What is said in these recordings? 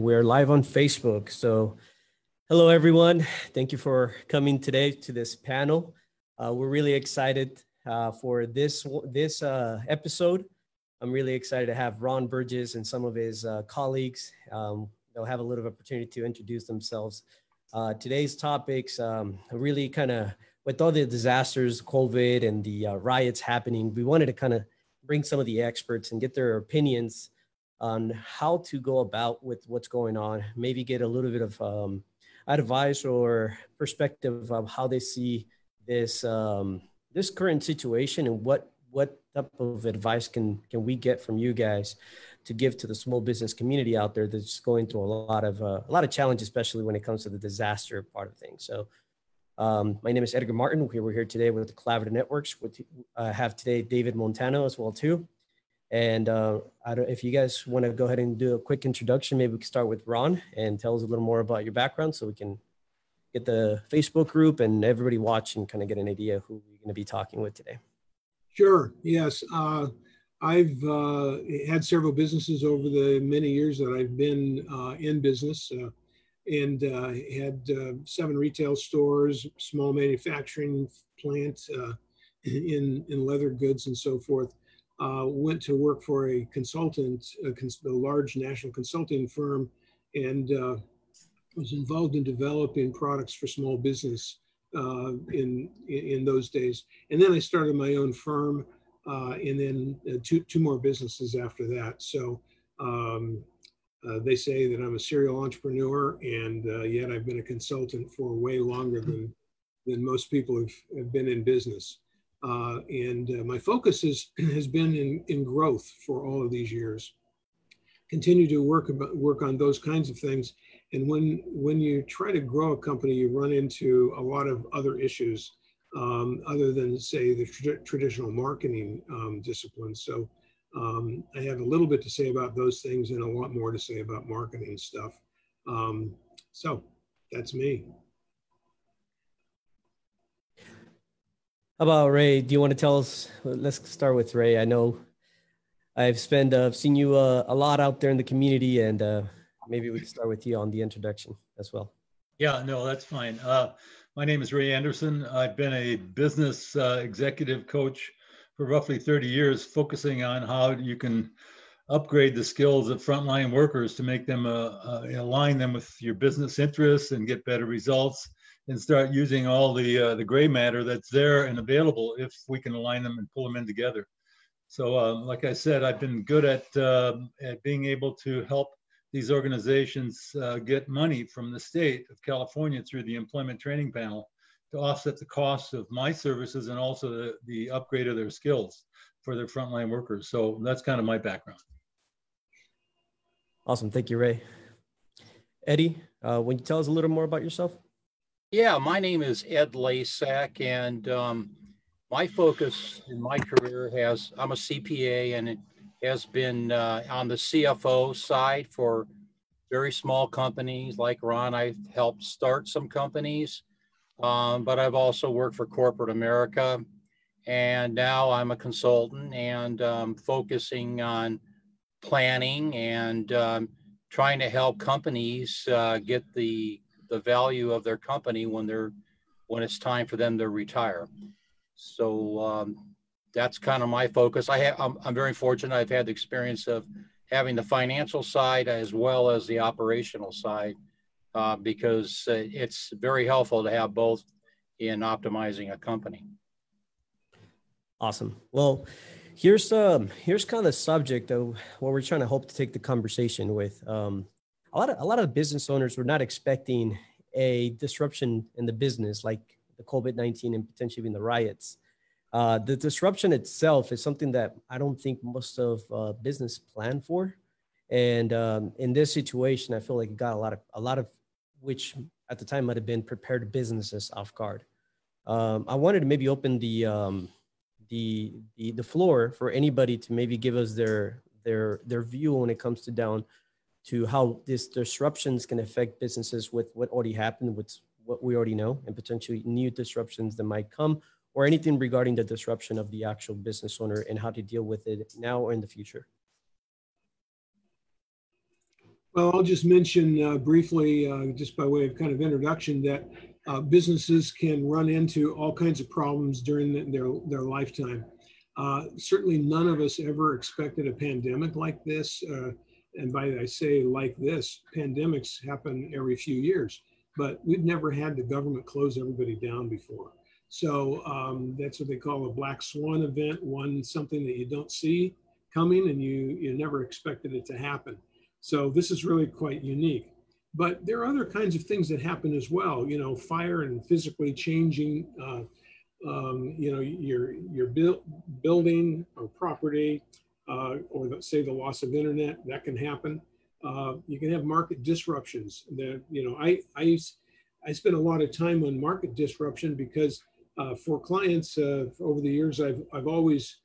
we're live on Facebook. So hello, everyone. Thank you for coming today to this panel. We're really excited for this episode. I'm really excited to have Ron Burgess and some of his colleagues. They'll have a little opportunity to introduce themselves. Today's topics really kind of, with all the disasters, COVID and the riots happening, we wanted to kind of bring some of the experts and get their opinions on how to go about with what's going on, maybe get a little bit of advice or perspective of how they see this this current situation, and what type of advice can we get from you guys to give to the small business community out there that's going through a lot of challenges, especially when it comes to the disaster part of things. So my name is Edgar Martin. We're here today with the Collaborative Networks. I have today David Montano as well too. And if you guys want to go ahead and do a quick introduction, maybe we can start with Ron and tell us a little more about your background so we can get the Facebook group and everybody watching kind of get an idea of who we're going to be talking with today. Sure. Yes. I've had several businesses over the many years that I've been in business, and had 7 retail stores, small manufacturing plant in leather goods and so forth. Went to work for a consultant, a large national consulting firm, and was involved in developing products for small business in those days. And then I started my own firm, and then two more businesses after that. So they say that I'm a serial entrepreneur, and yet I've been a consultant for way longer than most people have been in business. And my focus has been in growth for all of these years. Continue to work on those kinds of things. And when you try to grow a company, you run into a lot of other issues other than, say, the traditional marketing disciplines. So I have a little bit to say about those things and a lot more to say about marketing stuff. So that's me. How about Ray? Do you want to tell us? Let's start with Ray. I know I've seen you a lot out there in the community, and maybe we can start with you on the introduction as well. Yeah, no, that's fine. My name is Ray Anderson. I've been a business executive coach for roughly 30 years, focusing on how you can upgrade the skills of frontline workers to make them align them with your business interests and get better results, and start using all the gray matter that's there and available if we can align them and pull them in together. So like I said, I've been good at being able to help these organizations get money from the state of California through the Employment Training Panel to offset the cost of my services and also the upgrade of their skills for their frontline workers. So that's kind of my background. Awesome. Thank you, Ray. Eddie, will you tell us a little more about yourself? Yeah, my name is Ed Lasak, and my focus in my career I'm a CPA, and it has been on the CFO side for very small companies like Ron. I've helped start some companies, but I've also worked for corporate America, and now I'm a consultant and focusing on planning and trying to help companies get the value of their company when it's time for them to retire. So that's kind of my focus. I'm very fortunate. I've had the experience of having the financial side as well as the operational side, because it's very helpful to have both in optimizing a company. Awesome. Well, here's kind of the subject of what we're trying to hope to take the conversation with. A lot of business owners were not expecting a disruption in the business like the COVID-19 and potentially even the riots. The disruption itself is something that I don't think most of business plan for. And in this situation, I feel like it got a lot of which at the time might have been prepared businesses off guard. I wanted to maybe open the floor for anybody to maybe give us their view when it comes to how these disruptions can affect businesses with what already happened, with what we already know, and potentially new disruptions that might come, or anything regarding the disruption of the actual business owner and how to deal with it now or in the future. Well, I'll just mention briefly, just by way of kind of introduction, that businesses can run into all kinds of problems during their lifetime. Certainly none of us ever expected a pandemic like this. And by I say like this, pandemics happen every few years, but we've never had the government close everybody down before. So that's what they call a black swan event, something that you don't see coming and you never expected it to happen. So this is really quite unique. But there are other kinds of things that happen as well, you know, fire and physically changing, you know, your building or property, or say the loss of internet, that can happen. You can have market disruptions. That, you know, I spend a lot of time on market disruption because for clients over the years, I've always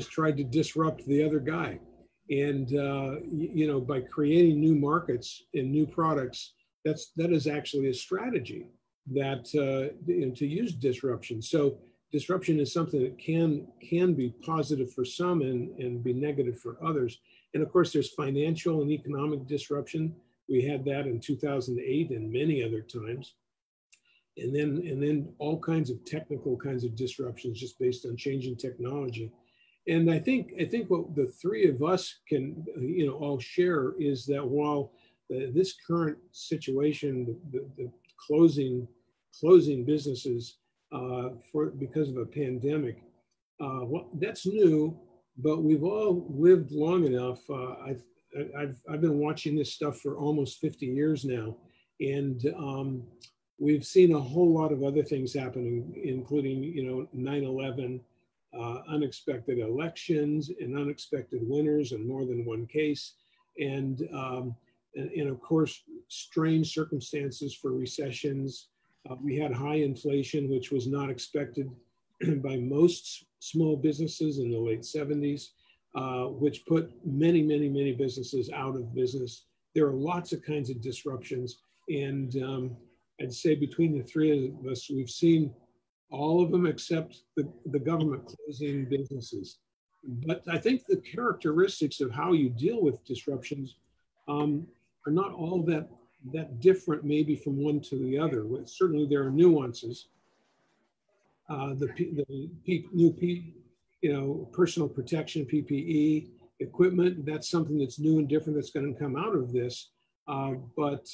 tried to disrupt the other guy. And, you know, by creating new markets and new products, that is actually a strategy that, you know, to use disruption. So disruption is something that can be positive for some and be negative for others. And of course, there's financial and economic disruption. We had that in 2008 and many other times. And then all kinds of technical kinds of disruptions just based on changing technology. And I think what the three of us can, you know, all share is that while this current situation, the closing businesses because of a pandemic, well, that's new, but we've all lived long enough. I've been watching this stuff for almost 50 years now, and we've seen a whole lot of other things happening, including, you know, 9/11. Unexpected elections and unexpected winners in more than one case. And of course, strange circumstances for recessions. We had high inflation, which was not expected by most small businesses in the late 70s, which put many, many, many businesses out of business. There are lots of kinds of disruptions. And I'd say between the three of us, we've seen all of them except the government closing businesses. But I think the characteristics of how you deal with disruptions are not all that different, maybe from one to the other. Certainly there are nuances. You know, personal protection, PPE, equipment, that's something that's new and different that's going to come out of this. But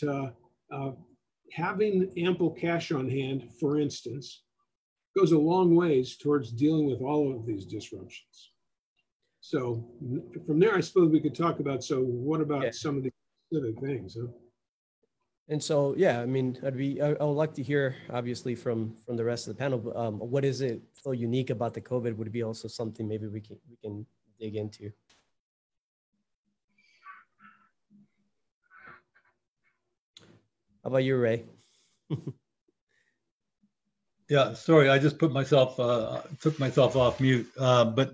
having ample cash on hand, for instance, goes a long ways towards dealing with all of these disruptions. So from there, I suppose we could talk about, so what about some of the specific things? Huh? And so, yeah, I mean, I would like to hear, obviously, from the rest of the panel. What is it so unique about the COVID? Would it be also something maybe we can dig into? How about you, Ray? Yeah, sorry, I just took myself off mute. But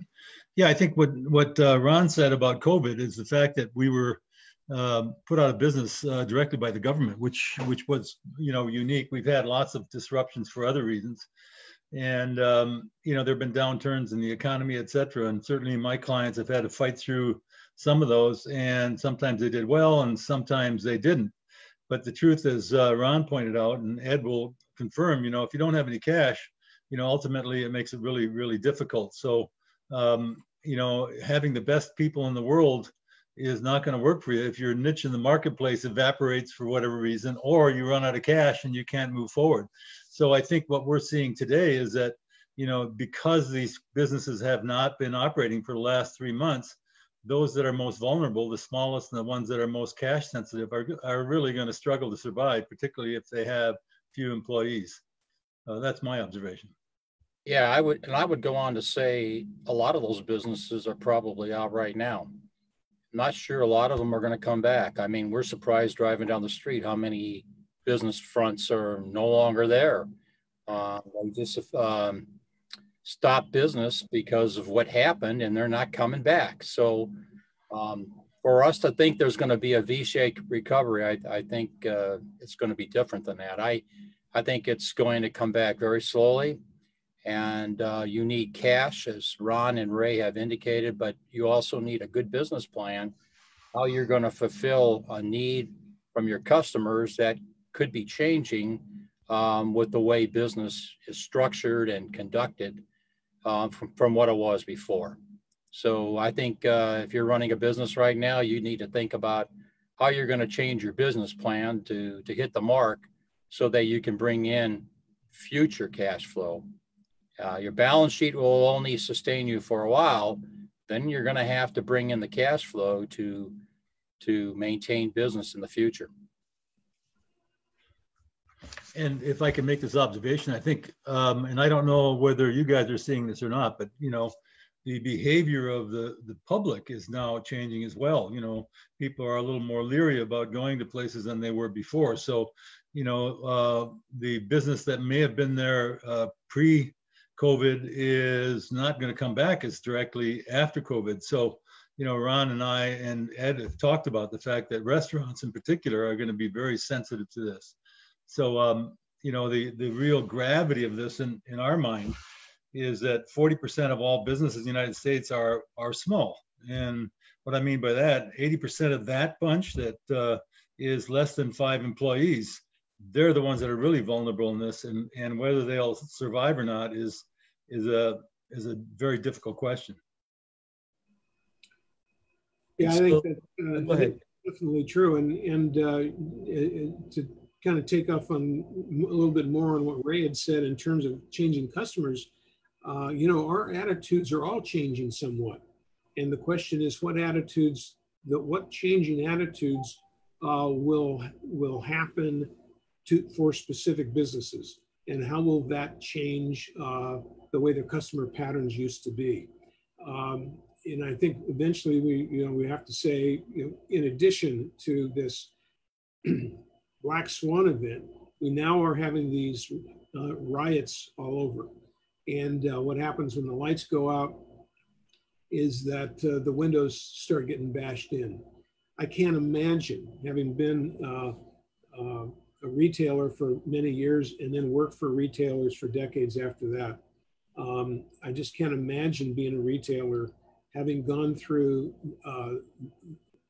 yeah, I think what Ron said about COVID is the fact that we were put out of business directly by the government, which was, you know, unique. We've had lots of disruptions for other reasons, and you know, there've been downturns in the economy, et cetera. And certainly my clients have had to fight through some of those, and sometimes they did well, and sometimes they didn't. But the truth is, Ron pointed out, and Ed will confirm, you know, if you don't have any cash, you know, ultimately it makes it really, really difficult. So, you know, having the best people in the world is not going to work for you if your niche in the marketplace evaporates for whatever reason, or you run out of cash and you can't move forward. So I think what we're seeing today is that, you know, because these businesses have not been operating for the last 3 months, those that are most vulnerable, the smallest and the ones that are most cash sensitive, are really going to struggle to survive, particularly if they have few employees. That's my observation. Yeah, I would go on to say a lot of those businesses are probably out right now. I'm not sure a lot of them are going to come back. I mean, we're surprised driving down the street how many business fronts are no longer there. They just stopped business because of what happened, and they're not coming back. So for us to think there's going to be a V-shaped recovery, I think it's going to be different than that. I think it's going to come back very slowly, and you need cash, as Ron and Ray have indicated, but you also need a good business plan how you're going to fulfill a need from your customers that could be changing with the way business is structured and conducted from what it was before. So I think if you're running a business right now, you need to think about how you're going to change your business plan to hit the mark so that you can bring in future cash flow. Your balance sheet will only sustain you for a while. Then you're going to have to bring in the cash flow to maintain business in the future. And if I can make this observation, I think, and I don't know whether you guys are seeing this or not, but the behavior of the public is now changing as well. People are a little more leery about going to places than they were before. So, the business that may have been there pre-COVID is not going to come back as directly after COVID. So, Ron and I and Ed have talked about the fact that restaurants in particular are going to be very sensitive to this. So, the real gravity of this in our mind is that 40% of all businesses in the United States are small. And what I mean by that, 80% of that bunch that is less than 5 employees, they're the ones that are really vulnerable in this. And whether they'll survive or not is a very difficult question. Yeah, I think that's definitely true. And to kind of take off on a little bit more on what Ray had said in terms of changing customers, our attitudes are all changing somewhat. And the question is what changing attitudes will happen for specific businesses, and how will that change the way the customer patterns used to be? And I think eventually we have to say, in addition to this Black Swan event, we now are having these riots all over. And what happens when the lights go out is that the windows start getting bashed in. I can't imagine, having been a retailer for many years and then worked for retailers for decades after that. I just can't imagine being a retailer having gone through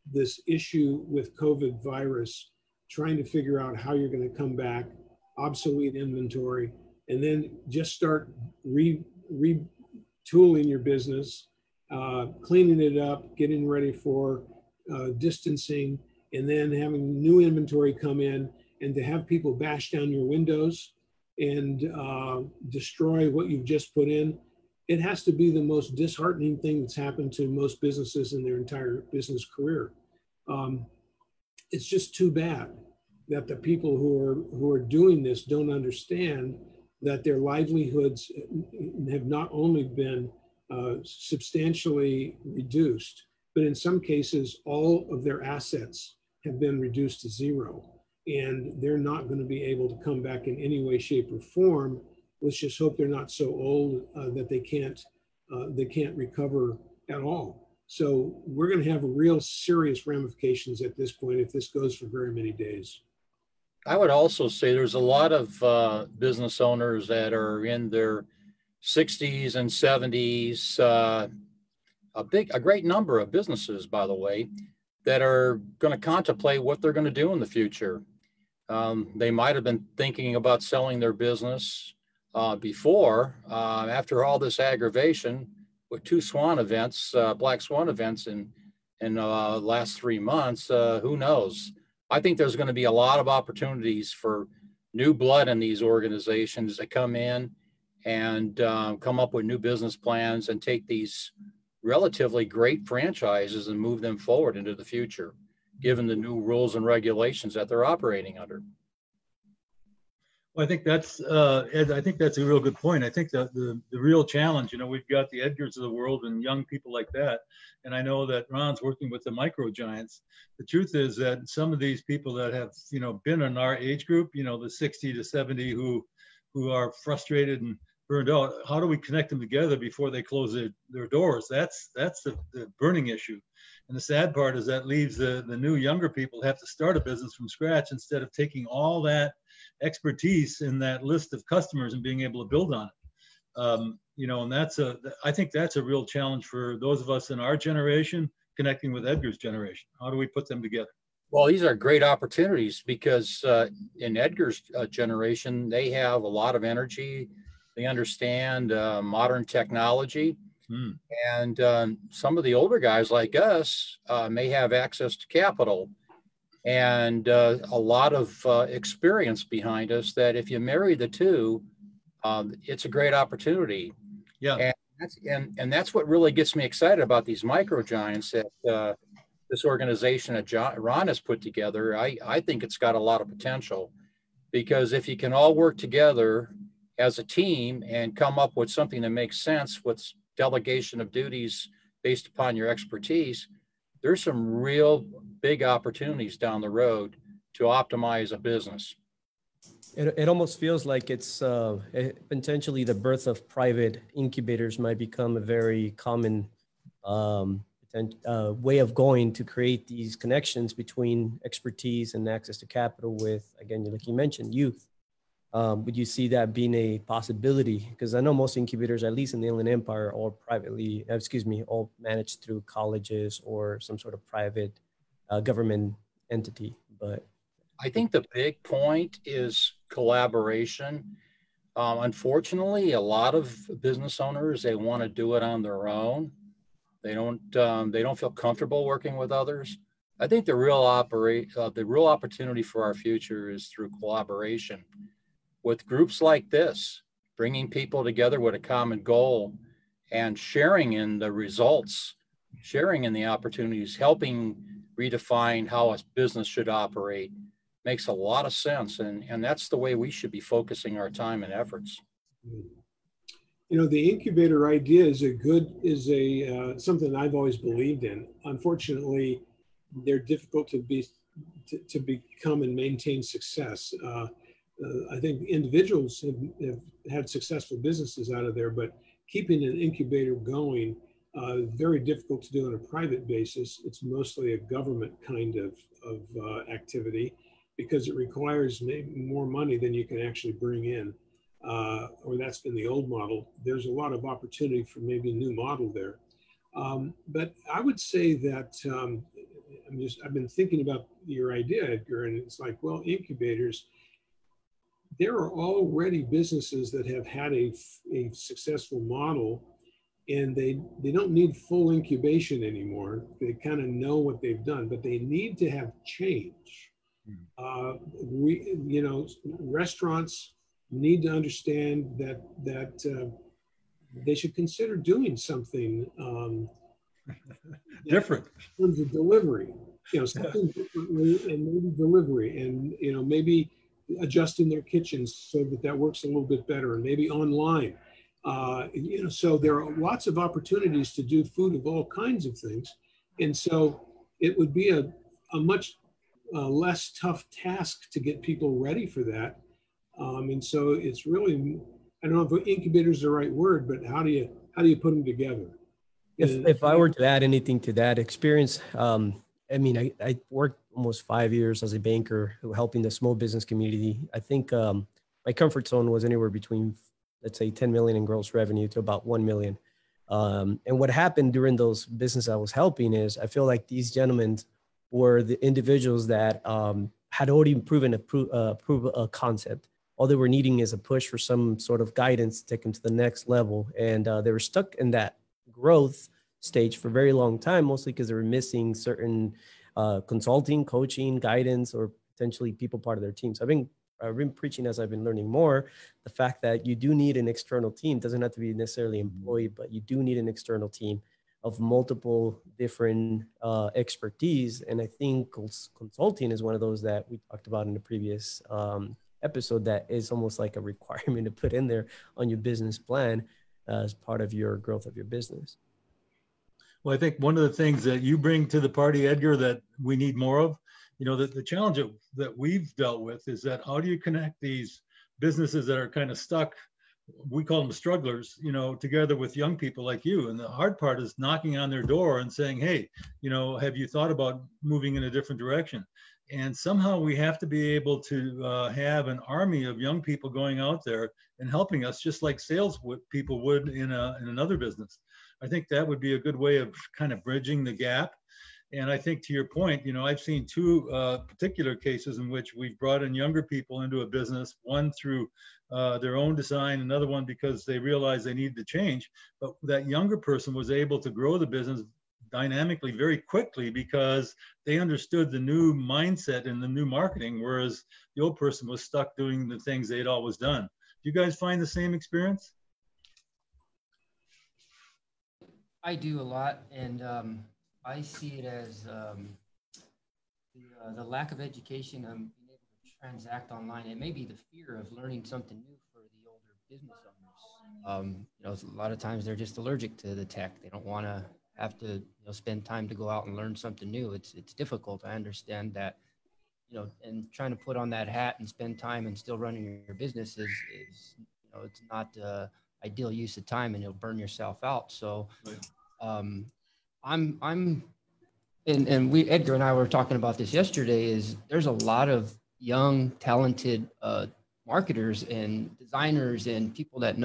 this issue with Coved virus, trying to figure out how you're going to come back, obsolete inventory, and then just start retooling your business, cleaning it up, getting ready for distancing, and then having new inventory come in, and to have people bash down your windows and destroy what you've just put in. It has to be the most disheartening thing that's happened to most businesses in their entire business career. It's just too bad that the people who are doing this don't understand that their livelihoods have not only been substantially reduced, but in some cases, all of their assets have been reduced to zero. And they're not going to be able to come back in any way, shape, or form. Let's just hope they're not so old that they can't recover at all. So we're going to have real serious ramifications at this point if this goes for very many days. I would also say there's a lot of business owners that are in their 60s and 70s, a great number of businesses, by the way, that are going to contemplate what they're going to do in the future. They might have been thinking about selling their business before, after all this aggravation with 2 swan events, Black Swan events in the last 3 months. Who knows? I think there's going to be a lot of opportunities for new blood in these organizations to come in and come up with new business plans and take these relatively great franchises and move them forward into the future, given the new rules and regulations that they're operating under. Well, I think that's, Ed, I think that's a real good point. I think that the real challenge, we've got the Edgars of the world and young people like that. And I know that Ron's working with the micro giants. The truth is that some of these people that have, been in our age group, the 60 to 70 who are frustrated and burned out, how do we connect them together before they close their doors? That's the burning issue. And the sad part is that leaves the new younger people have to start a business from scratch instead of taking all that expertise in that list of customers and being able to build on it. And I think that's a real challenge for those of us in our generation, connecting with Edgar's generation? How do we put them together? Well, these are great opportunities because in Edgar's generation, they have a lot of energy. They understand modern technology. And some of the older guys like us may have access to capital and a lot of experience behind us that if you marry the two, it's a great opportunity. Yeah. And that's what really gets me excited about these micro giants that this organization that Ron has put together. I think it's got a lot of potential because if you can all work together as a team and come up with something that makes sense with delegation of duties based upon your expertise, there's some real big opportunities down the road to optimize a business. It almost feels like it's potentially the birth of private incubators might become a very common way of going to create these connections between expertise and access to capital with, again, like you mentioned, youth. Would you see that being a possibility? Because I know most incubators, at least in the Inland Empire, are all all managed through colleges or some sort of private government entity. But I think the big point is collaboration. Unfortunately, a lot of business owners, they want to do it on their own. They don't feel comfortable working with others. I think the real opportunity for our future is through collaboration with groups like this, bringing people together with a common goal and sharing in the results, sharing in the opportunities, helping redefine how a business should operate makes a lot of sense. And that's the way we should be focusing our time and efforts. You know, the incubator idea is something I've always believed in. Unfortunately, they're difficult to become and maintain success. I think individuals have had successful businesses out of there, but keeping an incubator going, very difficult to do on a private basis. It's mostly a government kind of activity because it requires more money than you can actually bring in, or that's been the old model. There's a lot of opportunity for maybe a new model there. But I would say that I've been thinking about your idea, Edgar, and it's like, well, incubators, there are already businesses that have had a successful model, and they don't need full incubation anymore. They kind of know what they've done, but they need to have change. Restaurants need to understand that they should consider doing something different in terms of delivery. Something differently, and maybe delivery, and maybe adjusting their kitchens so that works a little bit better, and maybe online. So there are lots of opportunities to do food of all kinds of things. And so it would be a much less tough task to get people ready for that. And so it's really, I don't know if incubator is the right word, but how do you put them together? If I were to add anything to that experience, I worked almost 5 years as a banker helping the small business community. I think my comfort zone was anywhere between, let's say, 10 million in gross revenue to about 1 million. And what happened during those businesses I was helping is I feel like these gentlemen were the individuals that had already proven a concept. All they were needing is a push for some sort of guidance to take them to the next level. And they were stuck in that growth stage for a very long time, mostly because they were missing certain consulting, coaching, guidance, or potentially people part of their team. So I've been preaching as I've been learning more, the fact that you do need an external team. It doesn't have to be necessarily employee, but you do need an external team of multiple different expertise. And I think consulting is one of those that we talked about in the previous episode that is almost like a requirement to put in there on your business plan as part of your growth of your business. Well, I think one of the things that you bring to the party, Edgar, that we need more of, the challenge that we've dealt with is that how do you connect these businesses that are kind of stuck, we call them strugglers, together with young people like you. And the hard part is knocking on their door and saying, hey, have you thought about moving in a different direction? And somehow we have to be able to have an army of young people going out there and helping us, just like sales people would in another business. I think that would be a good way of kind of bridging the gap. And I think to your point, I've seen two particular cases in which we've brought in younger people into a business, one through their own design, another one because they realized they needed to change. But that younger person was able to grow the business dynamically very quickly because they understood the new mindset and the new marketing, whereas the old person was stuck doing the things they'd always done. Do you guys find the same experience? I do a lot, and I see it as the lack of education on being able to transact online. It may be the fear of learning something new for the older business owners. A lot of times they're just allergic to the tech. They don't want to have to spend time to go out and learn something new. It's difficult. I understand that, and trying to put on that hat and spend time and still running your business is it's not ideal use of time, and you'll burn yourself out. So and Edgar and I were talking about this yesterday, is there's a lot of young, talented marketers and designers and people that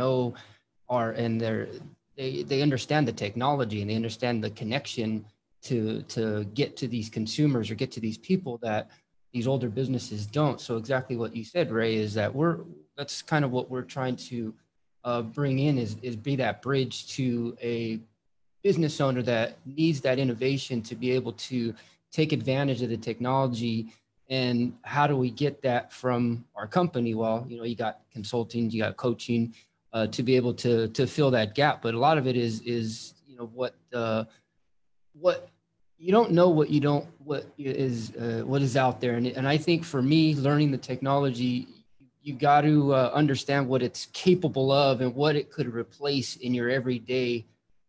they understand the technology, and they understand the connection to get to these consumers or get to these people that these older businesses don't. So exactly what you said, Ray, is that that's kind of what we're trying to bring in is be that bridge to a business owner that needs that innovation to be able to take advantage of the technology. And how do we get that from our company? Well, you got consulting, you got coaching to be able to fill that gap. But a lot of it is what you don't know, what is out there. And I think for me, learning the technology, you got to understand what it's capable of and what it could replace in your everyday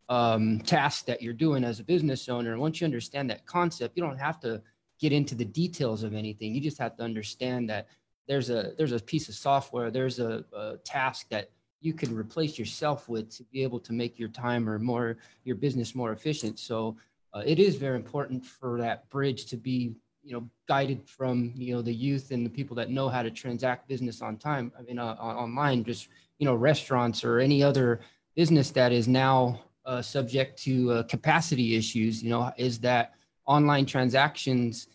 task that you're doing as a business owner. And once you understand that concept, you don't have to get into the details of anything. You just have to understand that there's a piece of software, there's a task that you can replace yourself with to be able to make your time or your business more efficient. So it is very important for that bridge to be guided from the youth and the people that know how to transact business on time. I mean online, just restaurants or any other business that is now subject to capacity issues. Is that online transactions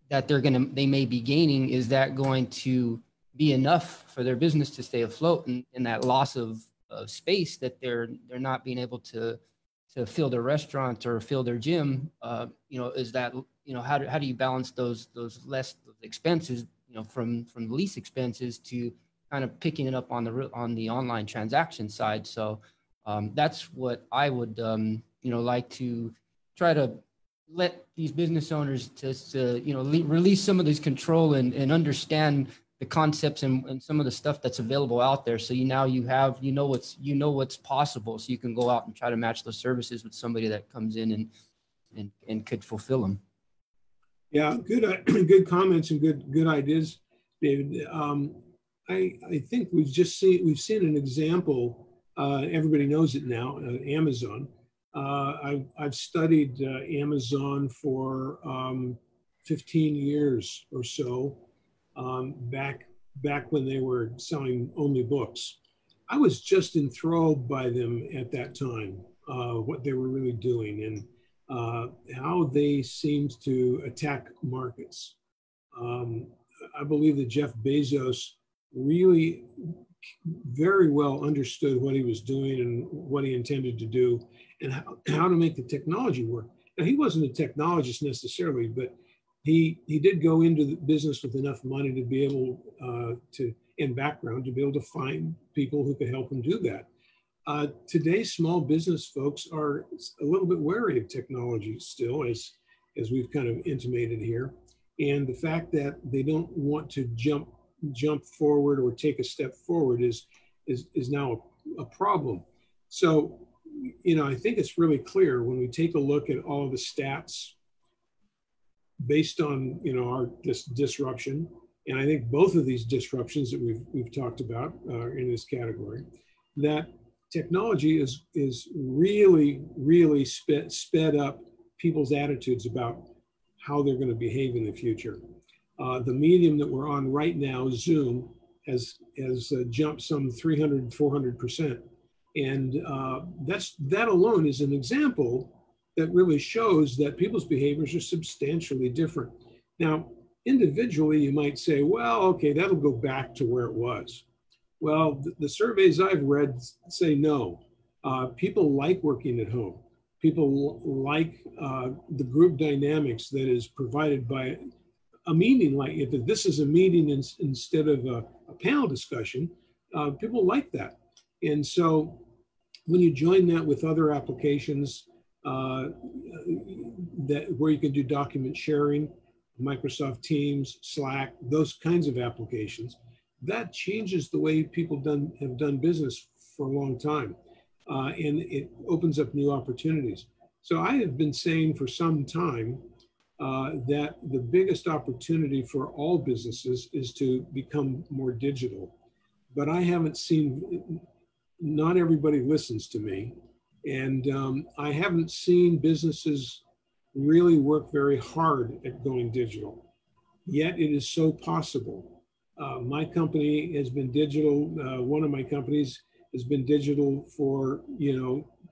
that they may be gaining, is that going to be enough for their business to stay afloat, and that loss of space that they're not being able to fill their restaurant or fill their gym? Is that how do you balance those less expenses from the lease expenses to kind of picking it up on the online transaction side? So that's what I would like to try to let these business owners to release some of this control and understand the concepts and some of the stuff that's available out there. So you know what's possible. So you can go out and try to match those services with somebody that comes in and could fulfill them. Yeah, good comments and good ideas, David. I think we've seen an example. Everybody knows it now. Amazon. I've studied Amazon for 15 years or so. Back when they were selling only books. I was just enthralled by them at that time, what they were really doing and how they seemed to attack markets. I believe that Jeff Bezos really very well understood what he was doing and what he intended to do and how to make the technology work. Now, he wasn't a technologist necessarily, but he did go into the business with enough money to be able and background to be able to find people who could help him do that. Today's small business folks are a little bit wary of technology still, as we've kind of intimated here. And the fact that they don't want to jump forward or take a step forward is now a problem. So, I think it's really clear when we take a look at all of the stats based on this disruption, and I think both of these disruptions that we've talked about are in this category, that technology is really sped up people's attitudes about how they're going to behave in the future. The medium that we're on right now, Zoom, has jumped some 300, 400%. And that alone is an example that really shows that people's behaviors are substantially different. Now, individually, you might say, well, okay, that'll go back to where it was. Well, the surveys I've read say no. People like working at home. People like the group dynamics that is provided by a meeting. Like if this is a meeting instead of a panel discussion, people like that. And so when you join that with other applications where you can do document sharing, Microsoft Teams, Slack, those kinds of applications, that changes the way people have done business for a long time. And it opens up new opportunities. So I have been saying for some time that the biggest opportunity for all businesses is to become more digital. But I haven't seen, not everybody listens to me. And I haven't seen businesses really work very hard at going digital. Yet it is so possible. My company has been digital. One of my companies has been digital for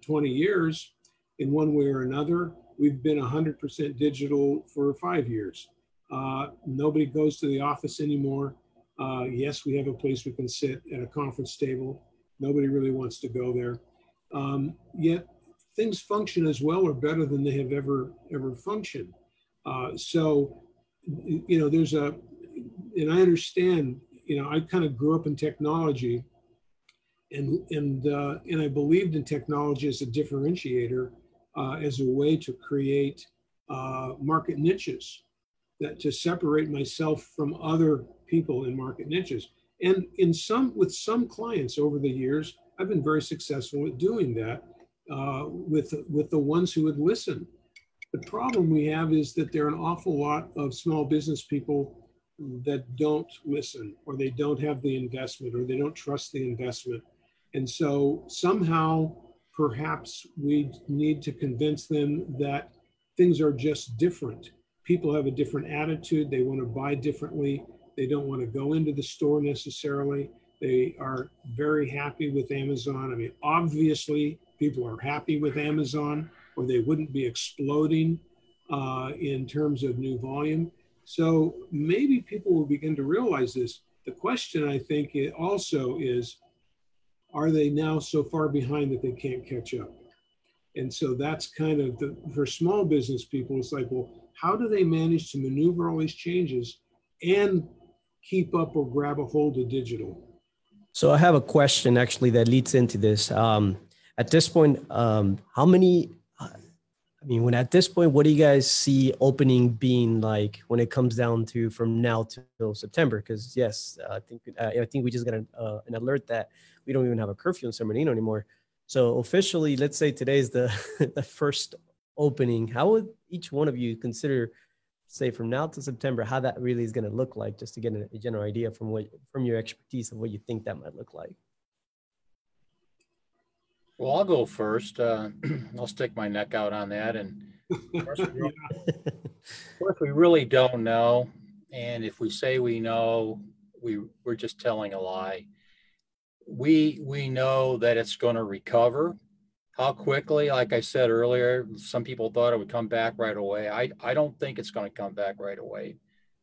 20 years in one way or another. We've been 100% digital for 5 years. Nobody goes to the office anymore. Yes, we have a place we can sit at a conference table. Nobody really wants to go there. Yet things function as well or better than they have ever functioned. So there's and I understand, I kind of grew up in technology, and I believed in technology as a differentiator, as a way to create market niches, that to separate myself from other people in market niches. And with some clients over the years, I've been very successful at doing that with the ones who would listen. The problem we have is that there are an awful lot of small business people that don't listen, or they don't have the investment, or they don't trust the investment. And so somehow, perhaps we need to convince them that things are just different. People have a different attitude. They want to buy differently. They don't want to go into the store necessarily. They are very happy with Amazon. I mean, obviously, people are happy with Amazon, or they wouldn't be exploding in terms of new volume. So maybe people will begin to realize this. The question, I think, also is, are they now so far behind that they can't catch up? And so that's kind of for small business people, it's like, well, how do they manage to maneuver all these changes and keep up or grab a hold of digital? So I have a question actually that leads into this. At this point, at this point, what do you guys see opening being like when it comes down to from now till September? Because yes, I think we just got an alert that we don't even have a curfew in San Bernardino anymore. So officially, let's say today's the the first opening. How would each one of you consider, say, from now to September, how that really is going to look like, just to get a general idea from your expertise of what you think that might look like? Well, I'll go first. I'll stick my neck out on that. And of course, we really don't know. And if we say we know, we're just telling a lie. We know that it's going to recover. How quickly? Like I said earlier, some people thought it would come back right away. I don't think it's going to come back right away.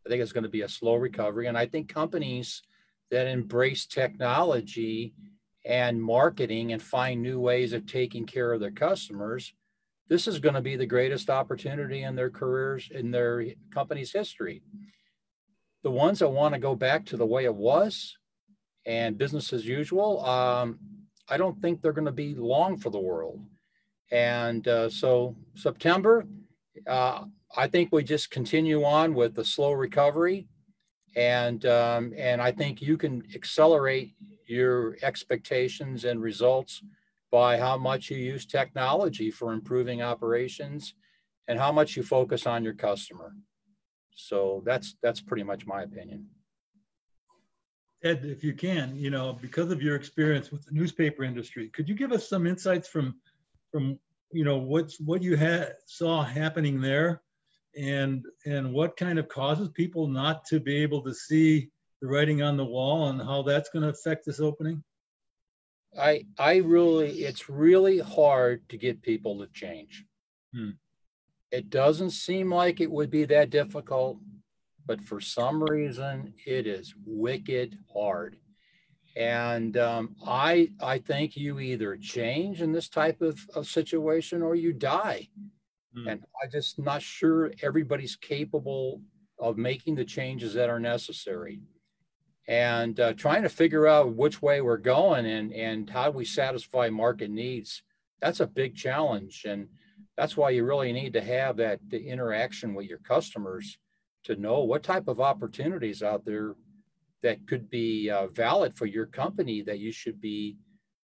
I think it's going to be a slow recovery. And I think companies that embrace technology and marketing and find new ways of taking care of their customers, this is going to be the greatest opportunity in their careers, in their company's history. The ones that want to go back to the way it was and business as usual, I don't think they're going to be long for the world. And so September, I think we just continue on with the slow recovery. And I think you can accelerate your expectations and results by how much you use technology for improving operations and how much you focus on your customer. So that's pretty much my opinion. Ed, if you can, because of your experience with the newspaper industry, could you give us some insights from what you saw happening there, and what kind of causes people not to be able to see the writing on the wall, and how that's going to affect this opening? It's really hard to get people to change. It doesn't seem like it would be that difficult, but for some reason it is wicked hard. And I think you either change in this type of situation or you die. And I'm just not sure everybody's capable of making the changes that are necessary. And trying to figure out which way we're going and how we satisfy market needs, that's a big challenge. And that's why you really need to have the interaction with your customers to know what type of opportunities out there that could be valid for your company that you should be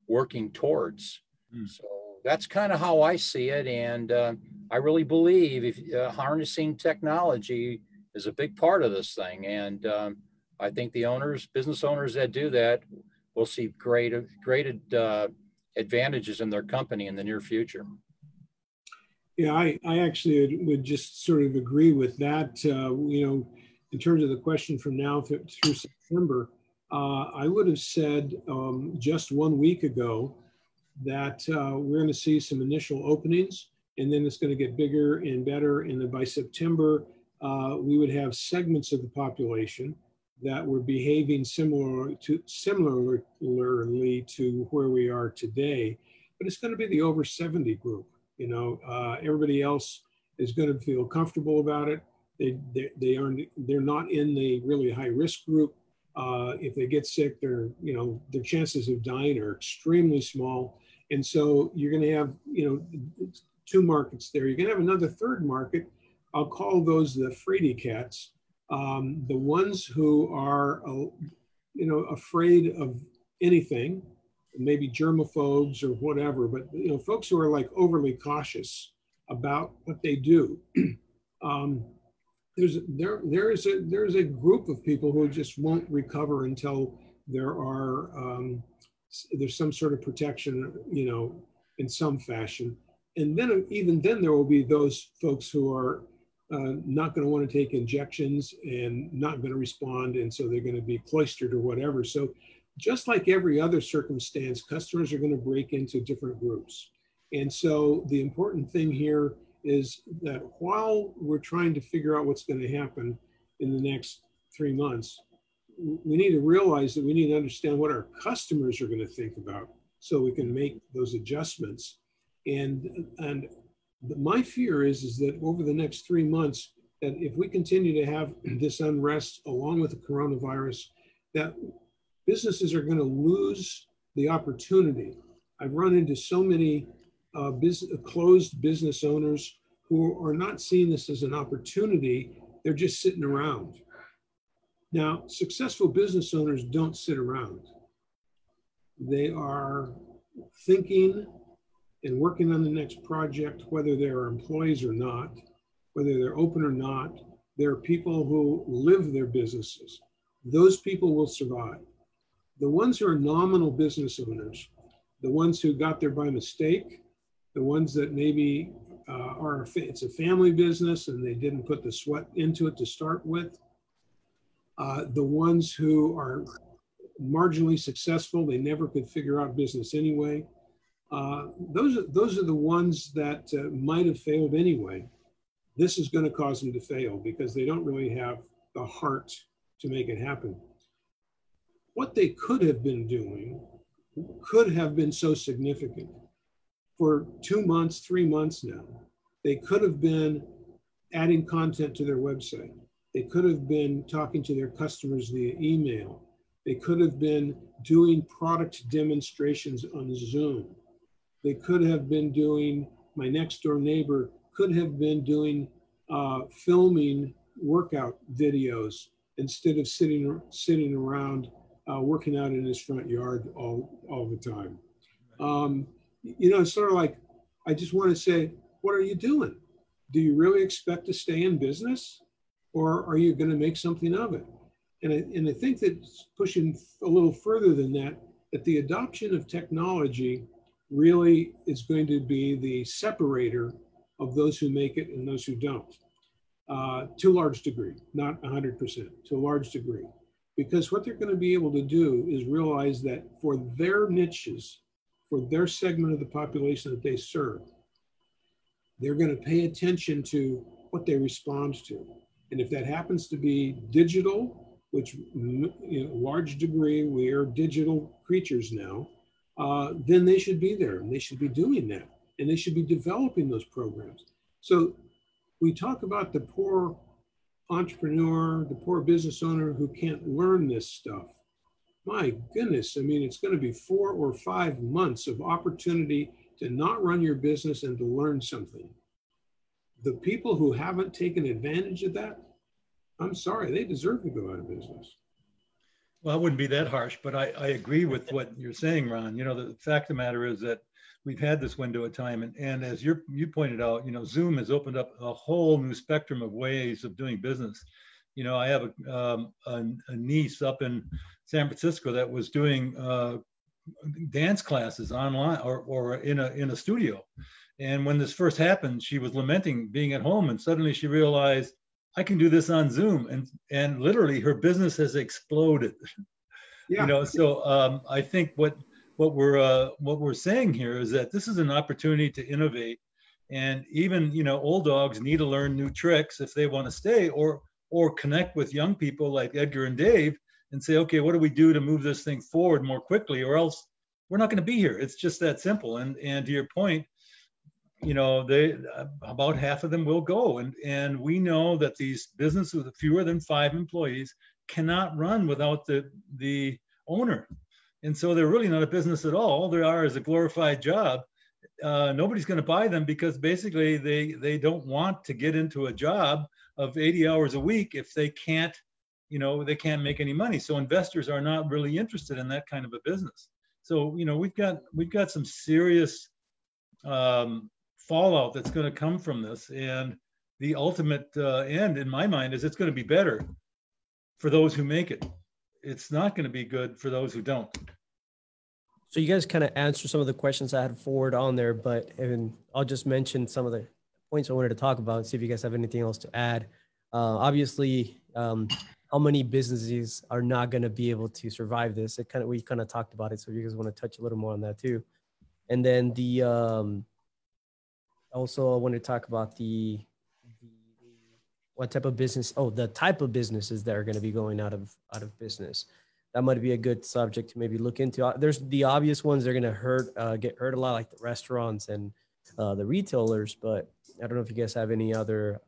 working towards. So that's kind of how I see it. And I really believe if harnessing technology is a big part of this thing. And I think the business owners that do that will see great advantages in their company in the near future. Yeah, I actually would just sort of agree with that. In terms of the question from now through September, I would have said just 1 week ago that we're going to see some initial openings, and then it's going to get bigger and better. And then by September, we would have segments of the population that were behaving similarly to where we are today. But it's going to be the over 70 group. Everybody else is going to feel comfortable about it. They're not in the really high risk group. If they get sick, their chances of dying are extremely small. And so you're going to have, two markets there. You're going to have another third market. I'll call those the fraidy cats, the ones who are, afraid of anything, maybe germaphobes or whatever, but folks who are like overly cautious about what they do. There's a group of people who just won't recover until there's some sort of protection, in some fashion. And then even then there will be those folks who are not going to want to take injections and not going to respond, and so they're going to be cloistered or whatever. So just like every other circumstance, customers are going to break into different groups. And so the important thing here is that while we're trying to figure out what's going to happen in the next 3 months, we need to realize that we need to understand what our customers are going to think about so we can make those adjustments. And my fear is that over the next 3 months, that if we continue to have this unrest along with the coronavirus, that businesses are going to lose the opportunity. I've run into so many closed business owners who are not seeing this as an opportunity. They're just sitting around. Now, successful business owners don't sit around. They are thinking and working on the next project, whether they're employees or not, whether they're open or not. There are people who live their businesses. Those people will survive. The ones who are nominal business owners, the ones who got there by mistake, the ones that maybe it's a family business and they didn't put the sweat into it to start with, the ones who are marginally successful, they never could figure out business anyway. Those are the ones that might have failed anyway. This is going to cause them to fail because they don't really have the heart to make it happen. What they could have been doing could have been so significant. For 2 months, 3 months now, they could have been adding content to their website. They could have been talking to their customers via email. They could have been doing product demonstrations on Zoom. They could have been doing, my next door neighbor could have been doing filming workout videos instead of sitting around working out in his front yard all the time. It's sort of like, I just want to say, what are you doing? Do you really expect to stay in business, or are you going to make something of it? And I think that pushing a little further than that, that the adoption of technology really is going to be the separator of those who make it and those who don't, to a large degree, not 100%, to a large degree. Because what they're going to be able to do is realize that for their niches, for their segment of the population that they serve. They're going to pay attention to what they respond to. And if that happens to be digital, which in a large degree, we are digital creatures now, then they should be there and they should be doing that. And they should be developing those programs. So we talk about the poor entrepreneur, the poor business owner who can't learn this stuff. My goodness, I mean, it's going to be 4 or 5 months of opportunity to not run your business and to learn something. The people who haven't taken advantage of that, I'm sorry, they deserve to go out of business. Well, I wouldn't be that harsh, but I agree with what you're saying, Ron. You know, the fact of the matter is that we've had this window of time, and as you pointed out, you know, Zoom has opened up a whole new spectrum of ways of doing business. You know, I have a niece up in San Francisco that was doing dance classes online or in a studio. And when this first happened, she was lamenting being at home, and suddenly she realized, I can do this on Zoom, and literally her business has exploded. Yeah. You know, so I think what we're saying here is that this is an opportunity to innovate, and even, you know, old dogs need to learn new tricks if they want to stay, or connect with young people like Edgar and Dave and say, okay, what do we do to move this thing forward more quickly, or else we're not going to be here. It's just that simple. And to your point, you know, about half of them will go, and we know that these businesses with fewer than 5 employees cannot run without the owner, and so they're really not a business at all. All they are is a glorified job. Nobody's going to buy them because basically they don't want to get into a job of 80 hours a week if they can't, you know, they can't make any money. So investors are not really interested in that kind of a business. So, you know, we've got some serious fallout that's going to come from this, and the ultimate end in my mind is it's going to be better for those who make it. It's not going to be good for those who don't. So you guys kind of answered some of the questions I had forward on there, but I'll just mention some of the points I wanted to talk about and see if you guys have anything else to add. Obviously, how many businesses are not going to be able to survive this? We kind of talked about it, so if you guys want to touch a little more on that too. And then also, I want to talk about what type of business. Oh, the type of businesses that are going to be going out of business. That might be a good subject to maybe look into. There's the obvious ones they're going to get hurt a lot, like the restaurants and the retailers. But I don't know if you guys have any other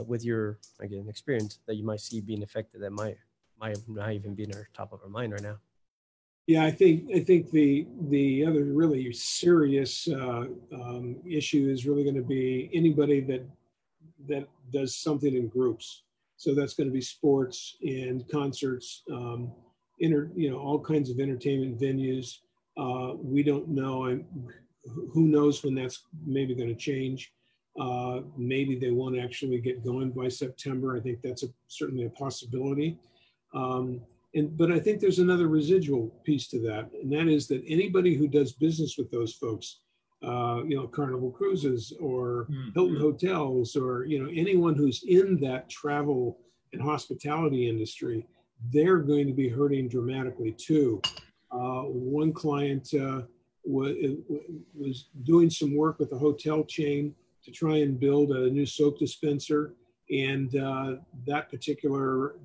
with your experience that you might see being affected that might not even be in our top of our mind right now. Yeah, I think the other really serious issue is really going to be anybody that does something in groups. So that's going to be sports and concerts, all kinds of entertainment venues. We don't know. Who knows when that's maybe going to change? Maybe they won't actually get going by September. I think that's certainly a possibility. But I think there's another residual piece to that, and that is that anybody who does business with those folks, Carnival Cruises or Hilton Hotels, or anyone who's in that travel and hospitality industry, they're going to be hurting dramatically too. One client was doing some work with a hotel chain to try and build a new soap dispenser, and that particular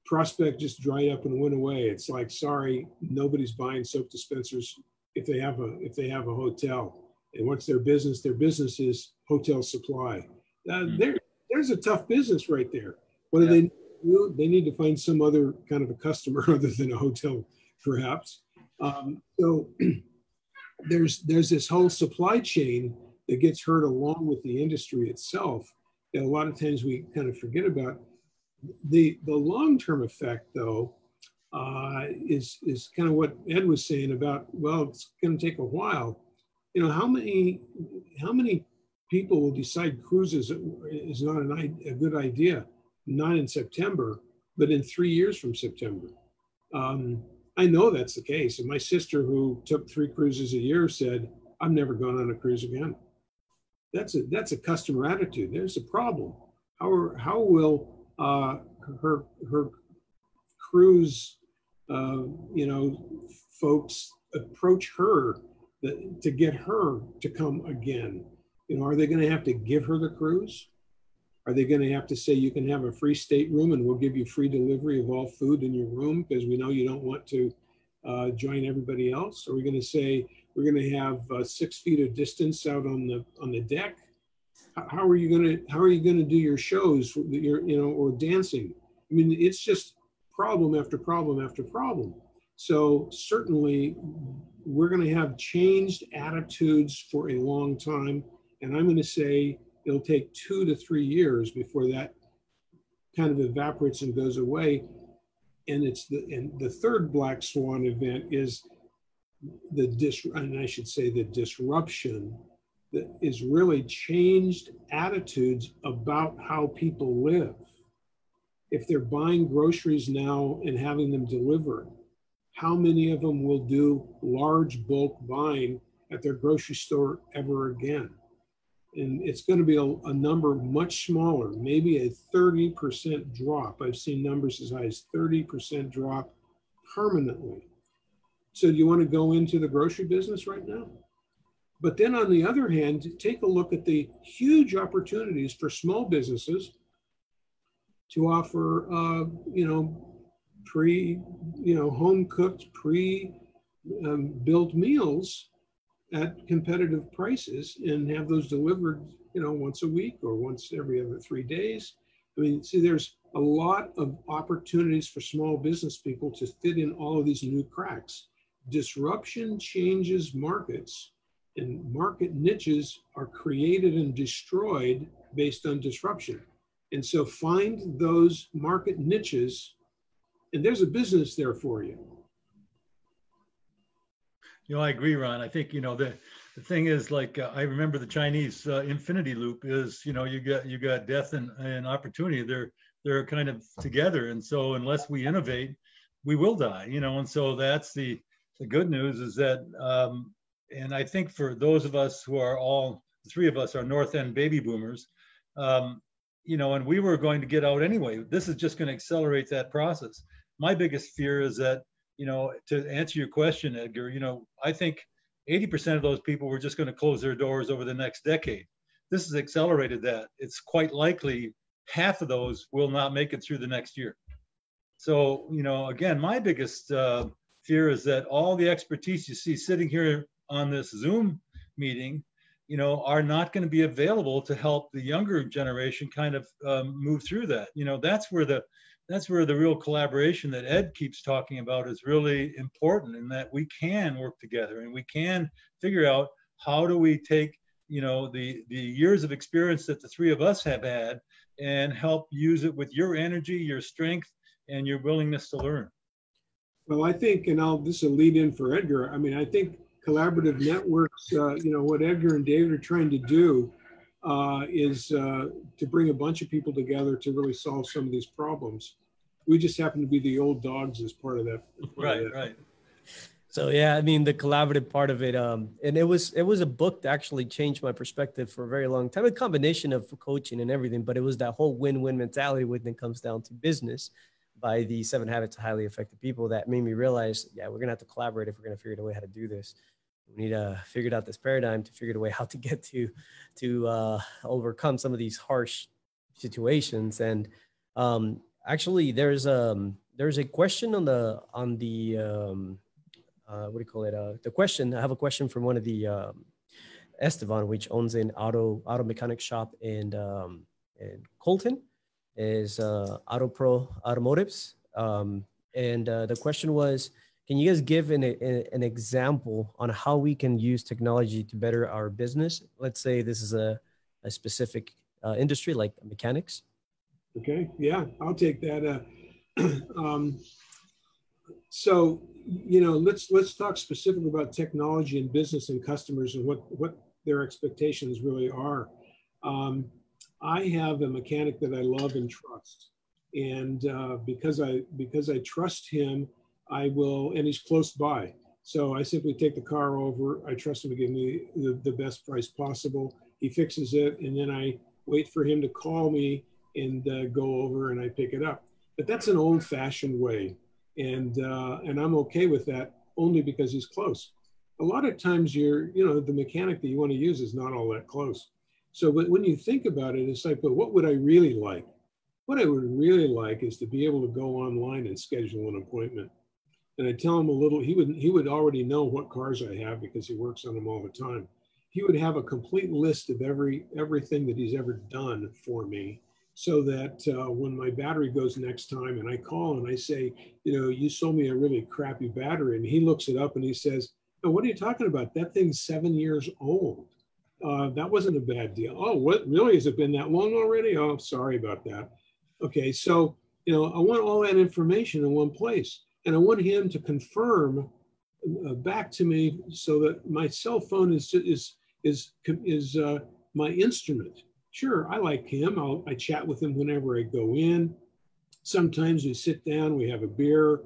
prospect just dried up and went away. It's like, sorry, nobody's buying soap dispensers if they have a hotel. And what's their business? Their business is hotel supply. There's a tough business right there. What do they do? They need to find some other kind of a customer other than a hotel, perhaps. So there's this whole supply chain that gets hurt along with the industry itself that a lot of times we kind of forget about. The long-term effect, though, is kind of what Ed was saying about, well, it's going to take a while. How many people will decide cruises is not a good idea? Not in September, but in 3 years from September. I know that's the case. And my sister, who took 3 cruises a year, said, "I'm never going on a cruise again." That's a customer attitude. There's a problem. How will her cruise folks approach her to get her to come again? Are they going to have to give her the cruise? Are they going to have to say, you can have a free stateroom and we'll give you free delivery of all food in your room because we know you don't want to join everybody else? Are we going to say, we're going to have 6 feet of distance out on the deck? How are you going to do your shows, or dancing? I mean, it's just problem after problem after problem. So certainly we're going to have changed attitudes for a long time. And I'm going to say it'll take 2 to 3 years before that kind of evaporates and goes away. And the third black swan event is the disruption that is really changed attitudes about how people live. If they're buying groceries now and having them delivered, how many of them will do large bulk buying at their grocery store ever again? And it's going to be a number much smaller, maybe a 30% drop. I've seen numbers as high as 30% drop permanently. So do you want to go into the grocery business right now? But then on the other hand, take a look at the huge opportunities for small businesses to offer, home cooked, built meals at competitive prices and have those delivered, once a week or once every other 3 days. I mean, see, there's a lot of opportunities for small business people to fit in all of these new cracks. Disruption changes markets, and market niches are created and destroyed based on disruption. And so find those market niches, and there's a business there for you. I agree, Ron. I think, the thing is, like, I remember the Chinese infinity loop is, you got death and opportunity. They're kind of together. And so unless we innovate, we will die, and so that's the good news is that, and I think for those of us who are the 3 of us are North End baby boomers, and we were going to get out anyway. This is just going to accelerate that process. My biggest fear is that, to answer your question, Edgar, I think 80% of those people were just going to close their doors over the next decade. This has accelerated that. It's quite likely half of those will not make it through the next year. So, again, my biggest fear is that all the expertise you see sitting here on this Zoom meeting, are not going to be available to help the younger generation kind of move through that. That's where the real collaboration that Ed keeps talking about is really important, in that we can work together and we can figure out how do we take, the years of experience that the 3 of us have had and help use it with your energy, your strength, and your willingness to learn. Well, I think, and this will lead in for Edgar. I mean, I think collaborative networks, what Edgar and David are trying to do is to bring a bunch of people together to really solve some of these problems. We just happen to be the old dogs as part of that. Right. So yeah, I mean, the collaborative part of it, and it was a book that actually changed my perspective for a very long time. A combination of coaching and everything, but it was that whole win-win mentality when it comes down to business, by the 7 Habits of Highly Effective People, that made me realize, yeah, we're gonna have to collaborate if we're gonna figure out a way how to do this. We need to figure out this paradigm to figure out a way how to get to overcome some of these harsh situations. And actually, there's a question on the what do you call it? The question, I have a question from one of the Estevan, which owns an auto mechanic shop in Colton, is Auto Pro Automotives. And the question was, can you guys give an example on how we can use technology to better our business? Let's say this is a specific industry like mechanics. Okay, yeah, I'll take that. So, let's talk specifically about technology and business and customers and what their expectations really are. I have a mechanic that I love and trust, and because I trust him, I will, and he's close by. So I simply take the car over. I trust him to give me the best price possible. He fixes it, and then I wait for him to call me and go over and I pick it up. But that's an old-fashioned way, and I'm okay with that only because he's close. A lot of times the mechanic that you want to use is not all that close. So when you think about it, it's like, but what would I really like? What I would really like is to be able to go online and schedule an appointment. And I tell him he would already know what cars I have because he works on them all the time. He would have a complete list of everything that he's ever done for me, so that when my battery goes next time and I call and I say, you sold me a really crappy battery, and he looks it up and he says, oh, what are you talking about? That thing's 7 years old. That wasn't a bad deal. Oh, what, really? Has it been that long already? Oh, sorry about that. Okay, so I want all that information in one place, and I want him to confirm back to me so that my cell phone is my instrument. Sure, I like him. I chat with him whenever I go in. Sometimes we sit down, we have a beer.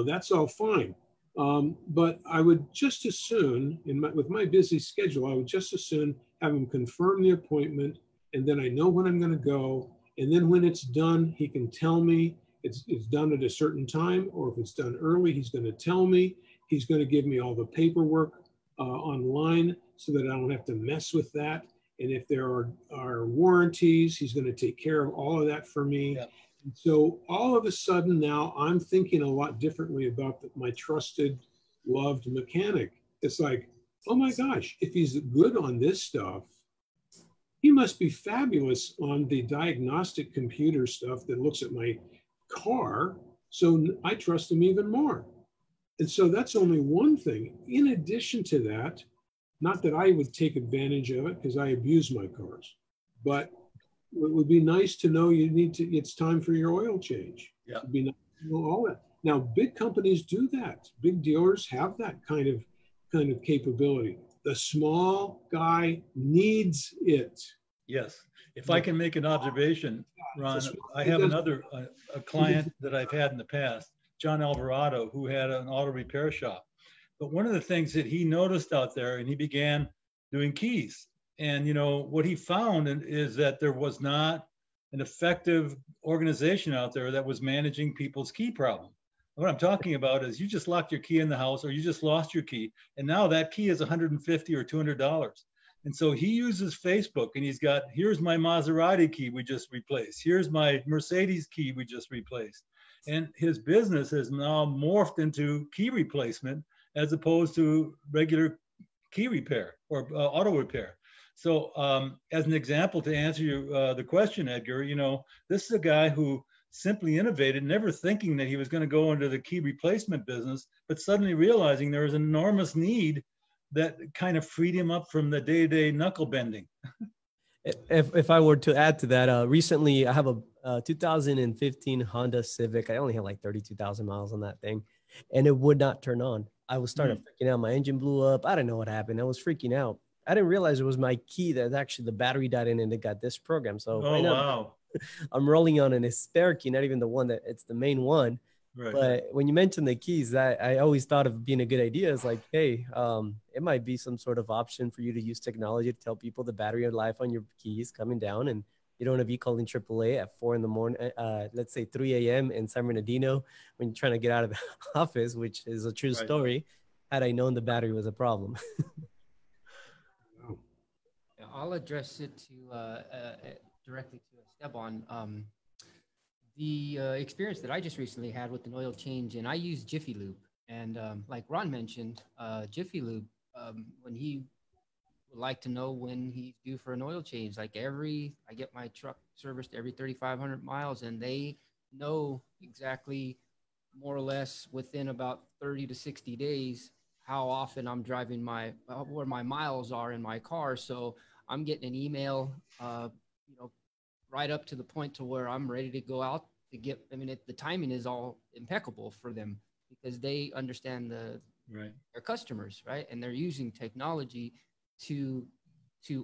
That's all fine. But I would just as soon, with my busy schedule, I would just as soon have him confirm the appointment, and then I know when I'm going to go. And then when it's done, he can tell me it's done at a certain time, or if it's done early, he's going to tell me. He's going to give me all the paperwork online so that I don't have to mess with that. And if there are warranties, he's going to take care of all of that for me. Yep. So all of a sudden now I'm thinking a lot differently about my trusted, loved mechanic. It's like, oh my gosh, if he's good on this stuff, he must be fabulous on the diagnostic computer stuff that looks at my car. So I trust him even more. And so that's only one thing. In addition to that, not that I would take advantage of it because I abuse my cars, but it would be nice to know it's time for your oil change. Yeah. It'd be nice to know all that. Now, big companies do that. Big dealers have that kind of capability. The small guy needs it. Yes. If I can make an observation, Ron, I have a client that I've had in the past, John Alvarado, who had an auto repair shop. But one of the things that he noticed out there, and he began doing keys. And, what he found is that there was not an effective organization out there that was managing people's key problem. What I'm talking about is you just locked your key in the house, or you just lost your key, and now that key is $150 or $200. And so he uses Facebook, and he's got, here's my Maserati key we just replaced. Here's my Mercedes key we just replaced. And his business has now morphed into key replacement as opposed to regular key repair or auto repair. So as an example, to answer the question, Edgar, this is a guy who simply innovated, never thinking that he was going to go into the key replacement business, but suddenly realizing there was an enormous need that kind of freed him up from the day-to-day knuckle bending. If I were to add to that, recently I have a 2015 Honda Civic. I only had like 32,000 miles on that thing, and it would not turn on. I was starting freaking out. My engine blew up. I didn't know what happened. I was freaking out. I didn't realize it was my key that actually the battery died in and it got this program. So wow. I'm rolling on a spare key, not even the one it's the main one. Right. But when you mentioned the keys, I always thought of being a good idea. It's like, hey, it might be some sort of option for you to use technology to tell people the battery life on your keys coming down, and you don't want to be calling AAA at 4 a.m, let's say 3 a.m. in San Bernardino when you're trying to get out of the office, which is a true story. Had I known the battery was a problem. I'll address it to directly to Esteban. The experience that I just recently had with an oil change, and I use Jiffy Lube. And like Ron mentioned, Jiffy Lube, when he would like to know when he's due for an oil change, I get my truck serviced every 3,500 miles, and they know exactly more or less within about 30 to 60 days how often I'm driving where my miles are in my car. So I'm getting an email, right up to the point to where I'm ready to go out to get, the timing is all impeccable for them because they understand their customers, right? And they're using technology to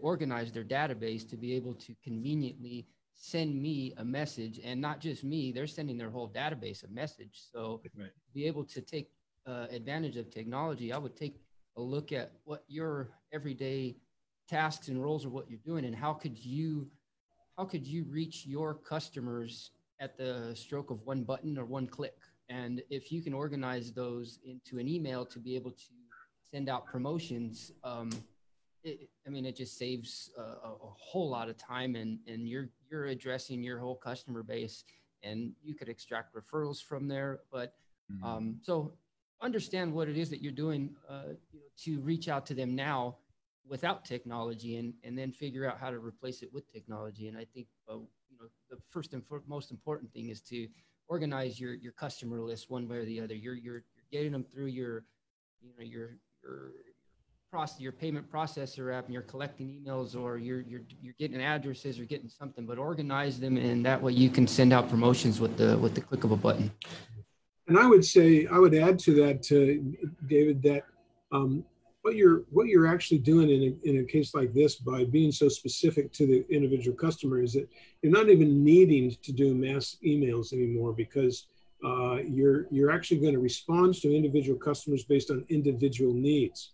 organize their database to be able to conveniently send me a message, and not just me, they're sending their whole database a message. So to be able to take advantage of technology, I would take a look at what your everyday tasks and roles are, what you're doing, and how could you reach your customers at the stroke of one button or one click? And if you can organize those into an email to be able to send out promotions, it just saves a whole lot of time, and you're addressing your whole customer base, and you could extract referrals from there. But so understand what it is that you're doing to reach out to them now without technology, and then figure out how to replace it with technology. And I think the first and most important thing is to organize your customer list one way or the other. You're getting them through your payment processor app, and you're collecting emails, or you're getting addresses or getting something, but organize them, and that way you can send out promotions with the click of a button. And I would add to that, David, that what you're actually doing in a case like this, by being so specific to the individual customer, is that you're not even needing to do mass emails anymore, because you're actually going to respond to individual customers based on individual needs.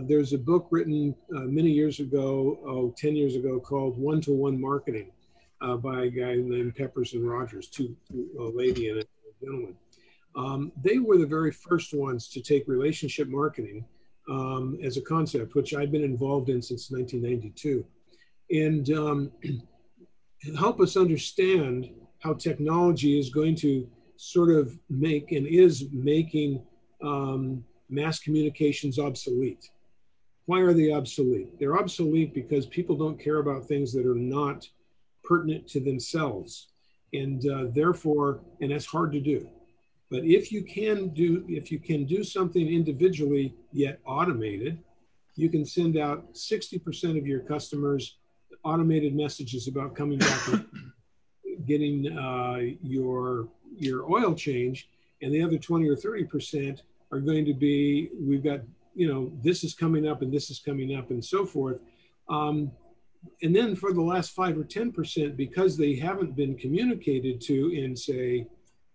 There's a book written many years ago, 10 years ago, called One-to-One Marketing by a guy named Peppers and Rogers, a lady and a gentleman. They were the very first ones to take relationship marketing as a concept, which I've been involved in since 1992, and help us understand how technology is going to sort of make and is making mass communications obsolete. Why are they obsolete? They're obsolete because people don't care about things that are not pertinent to themselves, and therefore, and that's hard to do. But if you can do something individually yet automated, you can send out 60% of your customers automated messages about coming back and getting your oil change, and the other 20 or 30% are going to be, we've got, this is coming up and this is coming up and so forth. And then for the last 5 or 10%, because they haven't been communicated to in, say,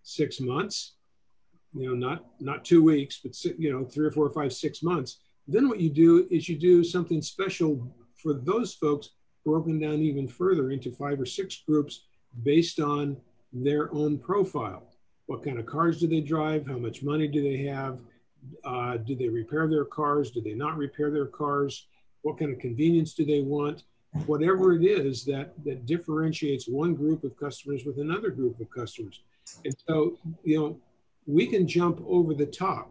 6 months, not 2 weeks, but 3 or 4 or 5, 6 months. Then what you do is you do something special for those folks, broken down even further into 5 or 6 groups based on their own profile. What kind of cars do they drive? How much money do they have? Do they repair their cars? Do they not repair their cars? What kind of convenience do they want? Whatever it is that differentiates one group of customers with another group of customers. And so, we can jump over the top.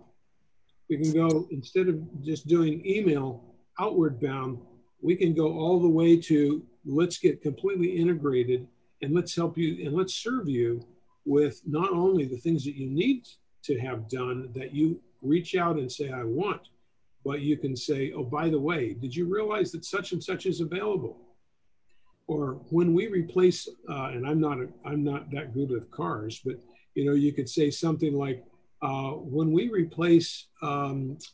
We can go, instead of just doing email outward bound, we can go all the way to, let's get completely integrated, and let's help you and let's serve you with not only the things that you need to have done, that you reach out and say, I want, but you can say, oh, by the way, did you realize that such and such is available? Or when we replace, and I'm not that good with cars, but you could say something like, when we replace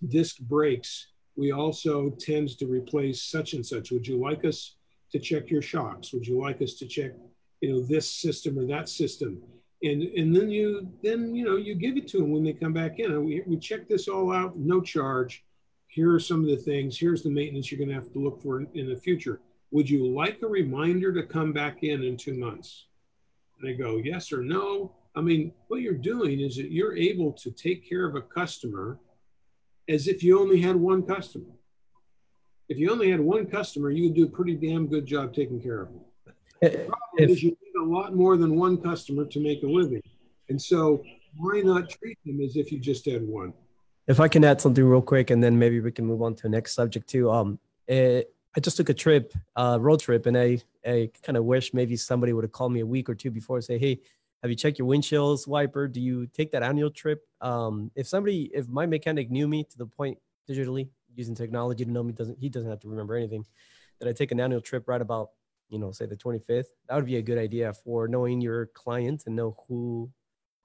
disc brakes, we also tend to replace such and such. Would you like us to check your shocks? Would you like us to check, this system or that system? And then you give it to them when they come back in. We check this all out, no charge. Here are some of the things. Here's the maintenance you're going to have to look for in the future. Would you like a reminder to come back in 2 months? And they go, yes or no. I mean, what you're doing is that you're able to take care of a customer as if you only had one customer. If you only had one customer, you would do a pretty damn good job taking care of them. The problem is you need a lot more than one customer to make a living. And so why not treat them as if you just had one? If I can add something real quick, and then maybe we can move on to the next subject too. I just took a trip, road trip, and I kind of wish maybe somebody would have called me a week or two before and say, hey, have you checked your windshields wiper? Do you take that annual trip? If my mechanic knew me to the point digitally using technology to know me, he doesn't have to remember anything, that I take an annual trip right about, say the 25th, that would be a good idea for knowing your client and know who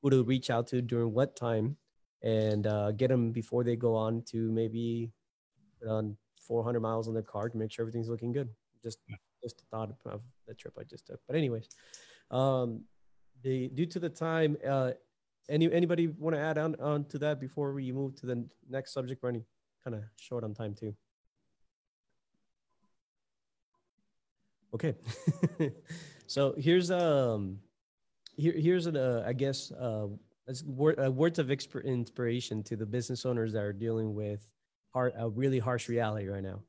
to reach out to during what time, and get them before they go on to maybe put on 400 miles on their car to make sure everything's looking good. Just a thought of the trip I just took. But anyways, due to the time, anybody want to add on to that before we move to the next subject? We're running kind of short on time too. Okay. So here's I guess words of inspiration to the business owners that are dealing with a really harsh reality right now.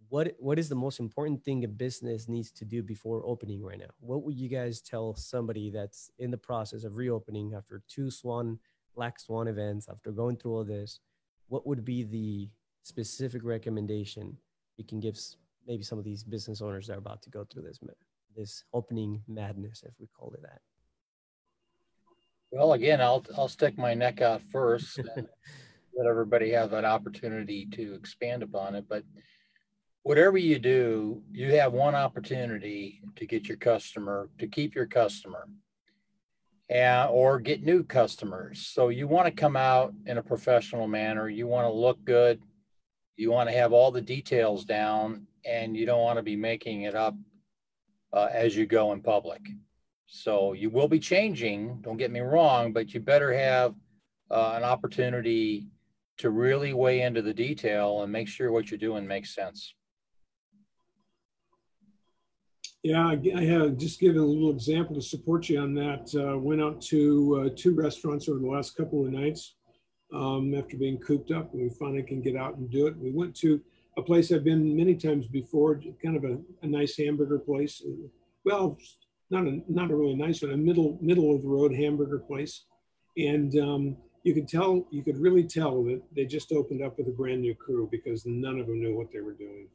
What is the most important thing a business needs to do before opening right now? What would you guys tell somebody that's in the process of reopening after 2 Black Swan events, after going through all this? What would be the specific recommendation you can give maybe some of these business owners that are about to go through this opening madness, if we call it that? Well, again, I'll stick my neck out first and let everybody have that opportunity to expand upon it. But whatever you do, you have one opportunity to get your customer, to keep your customer, or get new customers. So you want to come out in a professional manner. You want to look good. You want to have all the details down, and you don't want to be making it up as you go in public. So you will be changing, don't get me wrong, but you better have an opportunity to really weigh into the detail and make sure what you're doing makes sense. Yeah, I have just given a little example to support you on that. Went out to 2 restaurants over the last couple of nights after being cooped up, and we finally can get out and do it. We went to a place I've been many times before, kind of a nice hamburger place. Well, not a really nice one, a middle of the road hamburger place. And you could really tell that they just opened up with a brand new crew because none of them knew what they were doing.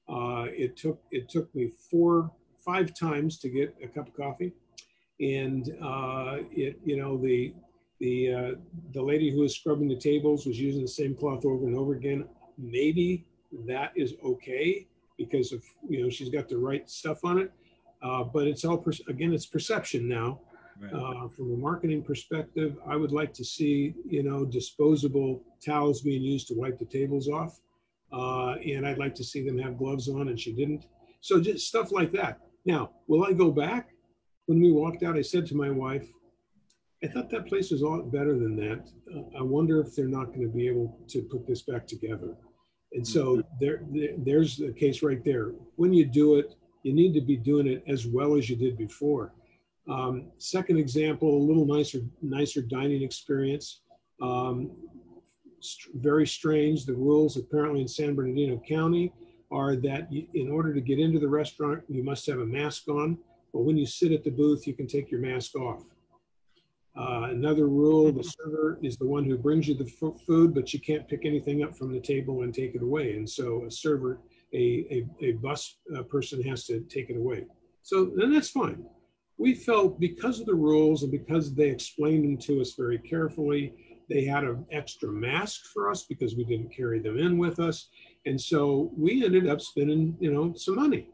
It took me 5 times to get a cup of coffee, and the lady who was scrubbing the tables was using the same cloth over and over again. Maybe that is okay because of she's got the right stuff on it, but it's all it's perception now. Right. From a marketing perspective, I would like to see disposable towels being used to wipe the tables off, and I'd like to see them have gloves on, and she didn't. So just stuff like that. Now, will I go back? When we walked out, I said to my wife, I thought that place was a lot better than that. I wonder if they're not going to be able to put this back together. And so there's the case right there. When you do it, you need to be doing it as well as you did before. Second example, a little nicer dining experience. Very strange. The rules apparently in San Bernardino County are that in order to get into the restaurant, you must have a mask on. But when you sit at the booth, you can take your mask off. Another rule, the server is the one who brings you the food, but you can't pick anything up from the table and take it away. And so a server, a bus person has to take it away. So then that's fine. We felt because of the rules and because they explained them to us very carefully, they had an extra mask for us because we didn't carry them in with us. And so we ended up spending, some money.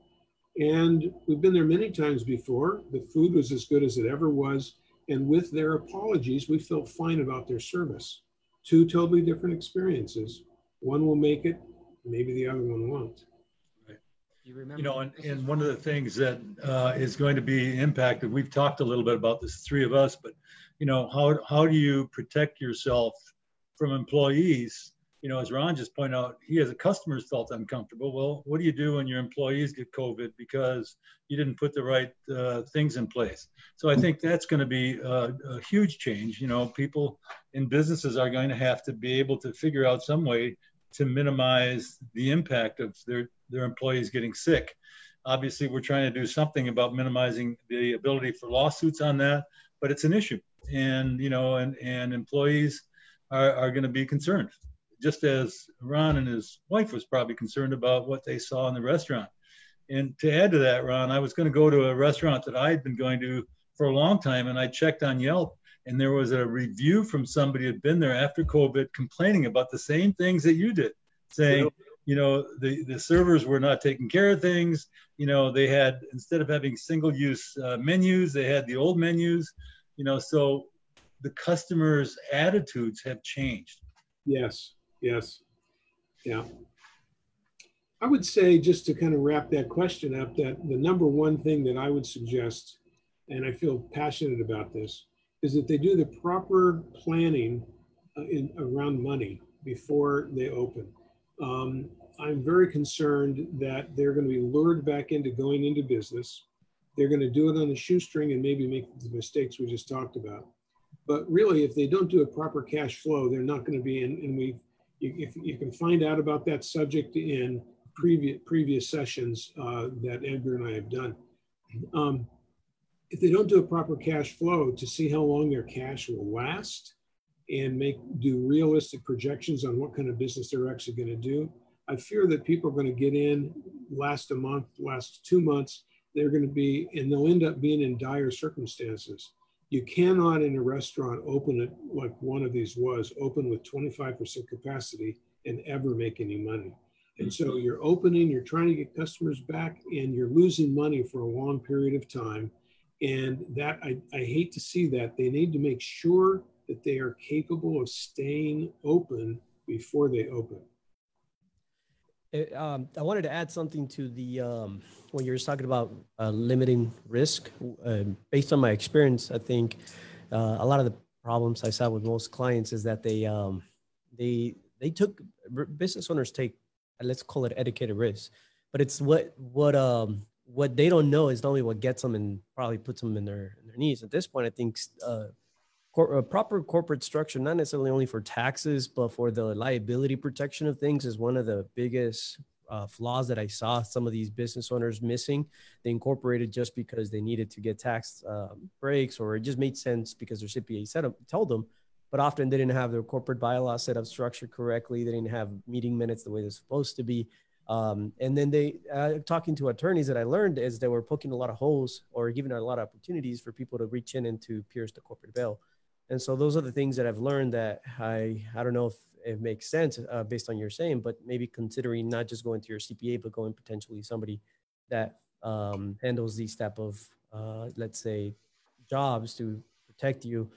And we've been there many times before. The food was as good as it ever was. And with their apologies, we felt fine about their service. 2 totally different experiences. One will make it, maybe the other one won't. Right. You remember, and one of the things that is going to be impacted, we've talked a little bit about this, 3 of us, but how do you protect yourself from employees? As Ron just pointed out, he as a customer felt uncomfortable. Well, what do you do when your employees get COVID because you didn't put the right things in place? So I think that's going to be a huge change. People in businesses are going to have to be able to figure out some way to minimize the impact of their employees getting sick. Obviously, we're trying to do something about minimizing the ability for lawsuits on that, but it's an issue. And, and employees are going to be concerned, just as Ron and his wife was probably concerned about what they saw in the restaurant. And to add to that, Ron, I was going to go to a restaurant that I had been going to for a long time, and I checked on Yelp, and there was a review from somebody who had been there after COVID complaining about the same things that you did, saying, the servers were not taking care of things. They had, instead of having single-use menus, they had the old menus, so the customers' attitudes have changed. Yes. Yeah. I would say, just to kind of wrap that question up, that the number one thing that I would suggest, and I feel passionate about this, is that they do the proper planning around money before they open. I'm very concerned that they're going to be lured back into going into business. They're going to do it on a shoestring and maybe make the mistakes we just talked about. But really, if they don't do a proper cash flow, they're not going to be in. And if you can find out about that subject in previous sessions that Edgar and I have done. If they don't do a proper cash flow to see how long their cash will last and do realistic projections on what kind of business they're actually going to do, I fear that people are going to get in, last a month, last 2 months, they're going to be, and they'll end up being in dire circumstances. You cannot in a restaurant open it like one of these was, open with 25% capacity and ever make any money. And so you're opening, you're trying to get customers back, and you're losing money for a long period of time. And that I hate to see that. They need to make sure that they are capable of staying open before they open. I wanted to add something to the when you were talking about limiting risk. Based on my experience, I think a lot of the problems I saw with most clients is that they took, business owners take, let's call it educated risk, but it's what they don't know is not only what gets them and probably puts them in their knees. At this point, I think a proper corporate structure, not necessarily only for taxes, but for the liability protection of things, is one of the biggest flaws that I saw some of these business owners missing. They incorporated just because they needed to get tax breaks, or it just made sense because their CPA told them, but often they didn't have their corporate bylaw set up structured correctly. They didn't have meeting minutes the way they're supposed to be. And then talking to attorneys, that I learned is they were poking a lot of holes or giving a lot of opportunities for people to reach in and to pierce the corporate veil. And so those are the things that I've learned that I don't know if it makes sense based on your saying, but maybe considering not just going to your CPA, but going potentially somebody that handles these type of, let's say, jobs to protect you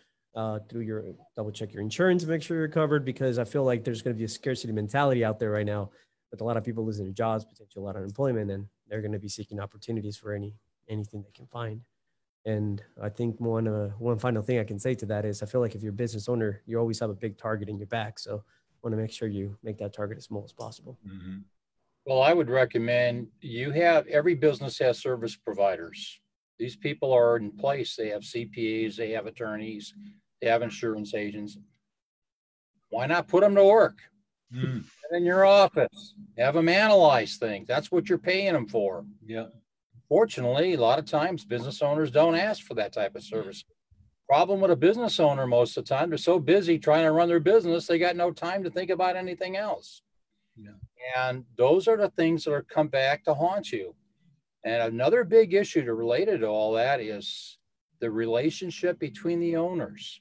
through your, double check your insurance, make sure you're covered, because I feel like there's going to be a scarcity mentality out there right now with a lot of people losing their jobs, potentially a lot of unemployment, and they're going to be seeking opportunities for anything they can find. And I think one final thing I can say to that is I feel like if you're a business owner, you always have a big target in your back. So I want to make sure you make that target as small as possible. Mm-hmm. Well, I would recommend every business has service providers. These people are in place. They have CPAs, they have attorneys, they have insurance agents. Why not put them to work? Mm. In your office, have them analyze things. That's what you're paying them for. Yeah. Fortunately, a lot of times business owners don't ask for that type of service. Problem with a business owner most of the time, they're so busy trying to run their business, they got no time to think about anything else. Yeah. And those are the things that are come back to haunt you. And another big issue related to all that is the relationship between the owners.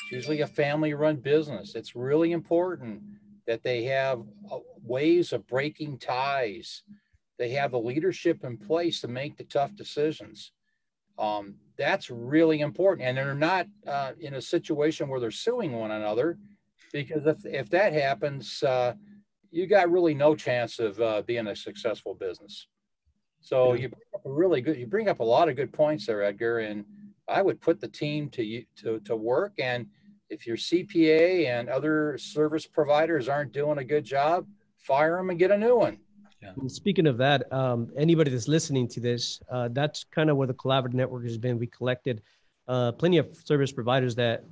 It's usually a family-run business. It's really important that they have ways of breaking ties. They have the leadership in place to make the tough decisions. That's really important. And they're not in a situation where they're suing one another, because if that happens, you got really no chance of being a successful business. So you bring up a lot of good points there, Edgar, and I would put the team to work. And if your CPA and other service providers aren't doing a good job, fire them and get a new one. Yeah. And speaking of that, anybody that's listening to this, that's kind of where the collaborative network has been. We collected plenty of service providers that,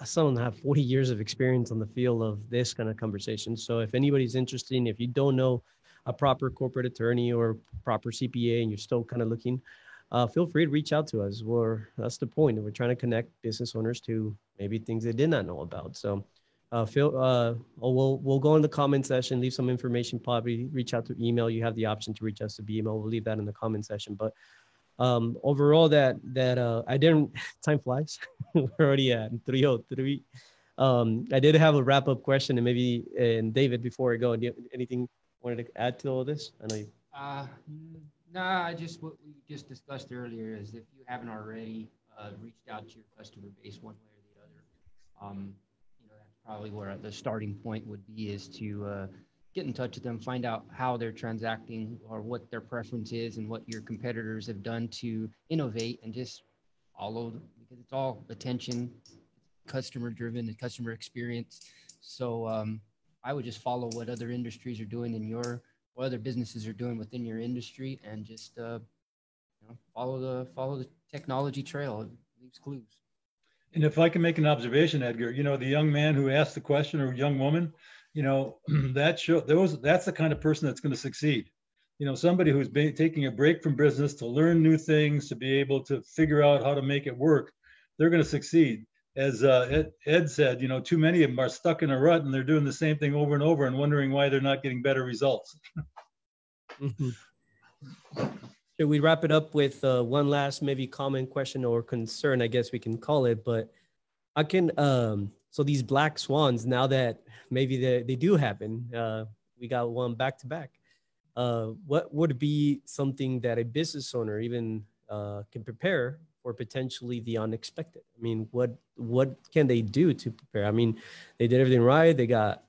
some of them have 40 years of experience on the field of this kind of conversation. So if anybody's interested, if you don't know a proper corporate attorney or proper CPA and you're still kind of looking, feel free to reach out to us. That's the point. We're trying to connect business owners to maybe things they did not know about. So we'll go in the comment section, leave some information, probably reach out to email. You have the option to reach us to email. We'll leave that in the comment section. But overall, time flies. We're already at 3:03. I did have a wrap up question, and David, before I go, do you have anything wanted to add to all this? I know you. What we just discussed earlier is if you haven't already reached out to your customer base one way or the other, that's probably where the starting point would be, is to get in touch with them, find out how they're transacting or what their preference is and what your competitors have done to innovate, and just follow them, because it's all attention, customer driven, and customer experience. So I would just follow what other industries are doing what other businesses are doing within your industry, and just follow the technology trail. It leaves clues. And if I can make an observation, Edgar, you know, the young man who asked the question or young woman, you know, that's the kind of person that's going to succeed. You know, somebody who's taking a break from business to learn new things, to be able to figure out how to make it work, they're going to succeed. As Ed said, you know, too many of them are stuck in a rut and they're doing the same thing over and over and wondering why they're not getting better results. Should we wrap it up with one last maybe common question or concern, I guess we can call it, but I can, so these black swans, now that maybe they do happen, we got one back to back. What would be something that a business owner even can prepare for potentially the unexpected? I mean, what can they do to prepare? I mean, they did everything right. They got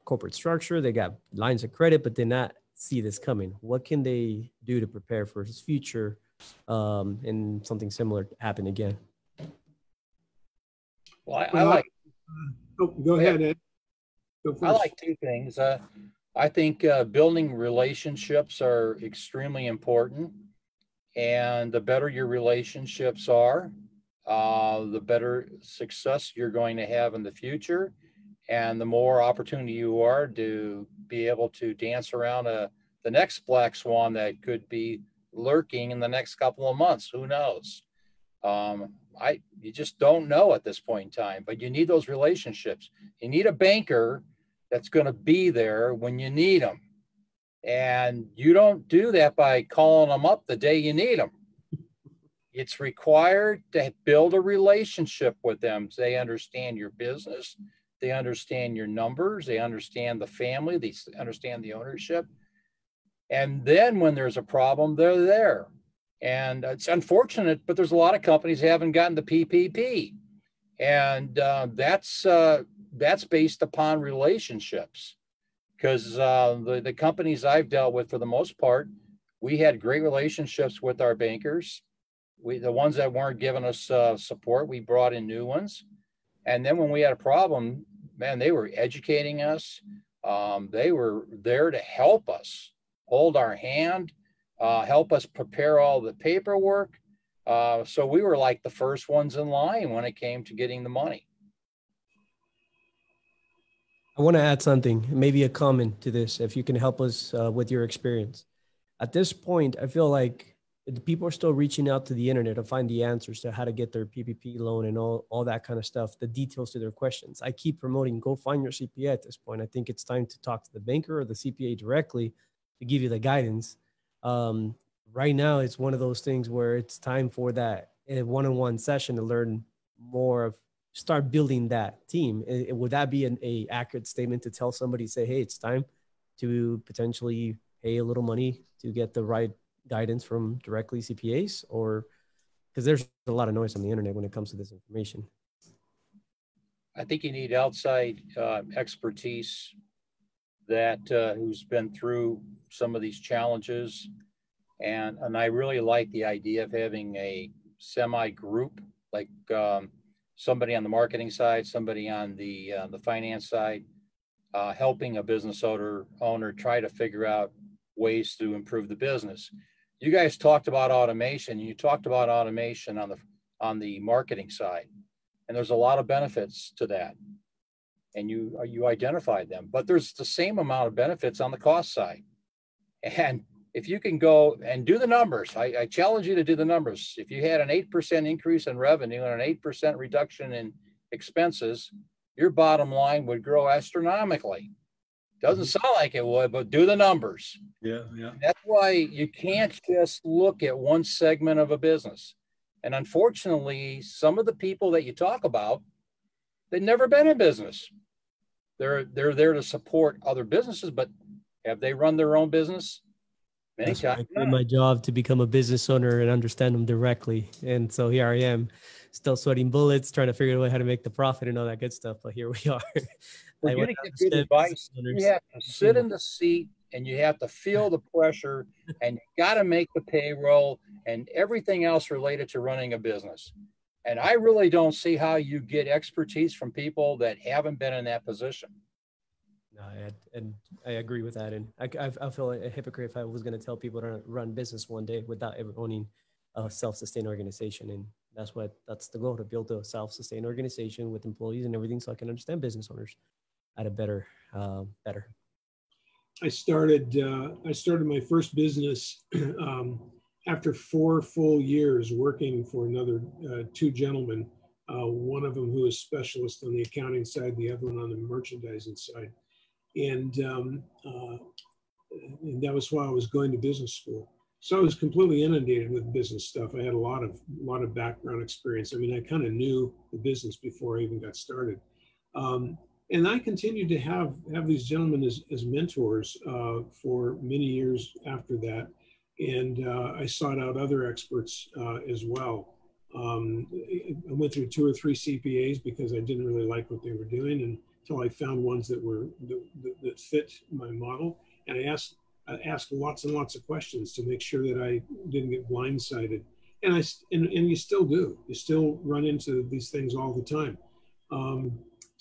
corporate structure, they got lines of credit, but did not see this coming. What can they do to prepare for his future and something similar happen again? Well, I like. Go ahead, Ed. Go first. I like two things. I think building relationships are extremely important, and the better your relationships are, the better success you're going to have in the future, and the more opportunity you are to be able to dance around the next black swan that could be lurking in the next couple of months. Who knows? You just don't know at this point in time, but you need those relationships. You need a banker that's going to be there when you need them. And you don't do that by calling them up the day you need them. It's required to build a relationship with them. So they understand your business. They understand your numbers. They understand the family. They understand the ownership. And then when there's a problem, they're there. And it's unfortunate, but there's a lot of companies that haven't gotten the PPP. And that's based upon relationships. Because the companies I've dealt with, for the most part, we had great relationships with our bankers. The ones that weren't giving us support, we brought in new ones. And then when we had a problem, man, they were educating us. They were there to help us, hold our hand, help us prepare all the paperwork. So we were like the first ones in line when it came to getting the money. I want to add something, maybe a comment to this, if you can help us with your experience. At this point, I feel like the people are still reaching out to the internet to find the answers to how to get their PPP loan and all that kind of stuff, the details to their questions. I keep promoting, go find your CPA at this point. I think it's time to talk to the banker or the CPA directly to give you the guidance. Right now, it's one of those things where it's time for that one-on-one session to learn more of, start building that team. Would that be an accurate statement to tell somebody, say, hey, it's time to potentially pay a little money to get the right guidance from directly CPAs? Or because there's a lot of noise on the internet when it comes to this information. I think you need outside expertise that who's been through some of these challenges. And I really like the idea of having a semi-group, like somebody on the marketing side, somebody on the finance side, helping a business owner try to figure out ways to improve the business. You guys talked about automation. You talked about automation on the marketing side, and there's a lot of benefits to that. And you identified them, but there's the same amount of benefits on the cost side. And if you can go and do the numbers, I challenge you to do the numbers. If you had an 8% increase in revenue and an 8% reduction in expenses, your bottom line would grow astronomically. Doesn't sound like it would, but do the numbers. Yeah. That's why you can't just look at one segment of a business. And unfortunately, some of the people that you talk about, they've never been in business. They're there to support other businesses, but have they run their own business? Many times. I quit my job to become a business owner and understand them directly. And so here I am, still sweating bullets, trying to figure out how to make the profit and all that good stuff. But here we are. For you to get good advice, you have to sit in the seat and you have to feel the pressure, and you got to make the payroll and everything else related to running a business. And I really don't see how you get expertise from people that haven't been in that position. No, and I agree with that. And I feel like a hypocrite if I was going to tell people to run business one day without ever owning a self-sustained organization. And that's the goal, to build a self-sustained organization with employees and everything, so I can understand business owners at a better. I started my first business after 4 full years working for another 2 gentlemen, one of them who is specialist on the accounting side, the other one on the merchandising side. And that was while I was going to business school. So I was completely inundated with business stuff. I had a lot of background experience. I mean, I kind of knew the business before I even got started. And I continued to have these gentlemen as mentors for many years after that. And I sought out other experts as well. I went through 2 or 3 CPAs because I didn't really like what they were doing, until I found ones that fit my model. And I asked lots and lots of questions to make sure that I didn't get blindsided. And you still do. You still run into these things all the time.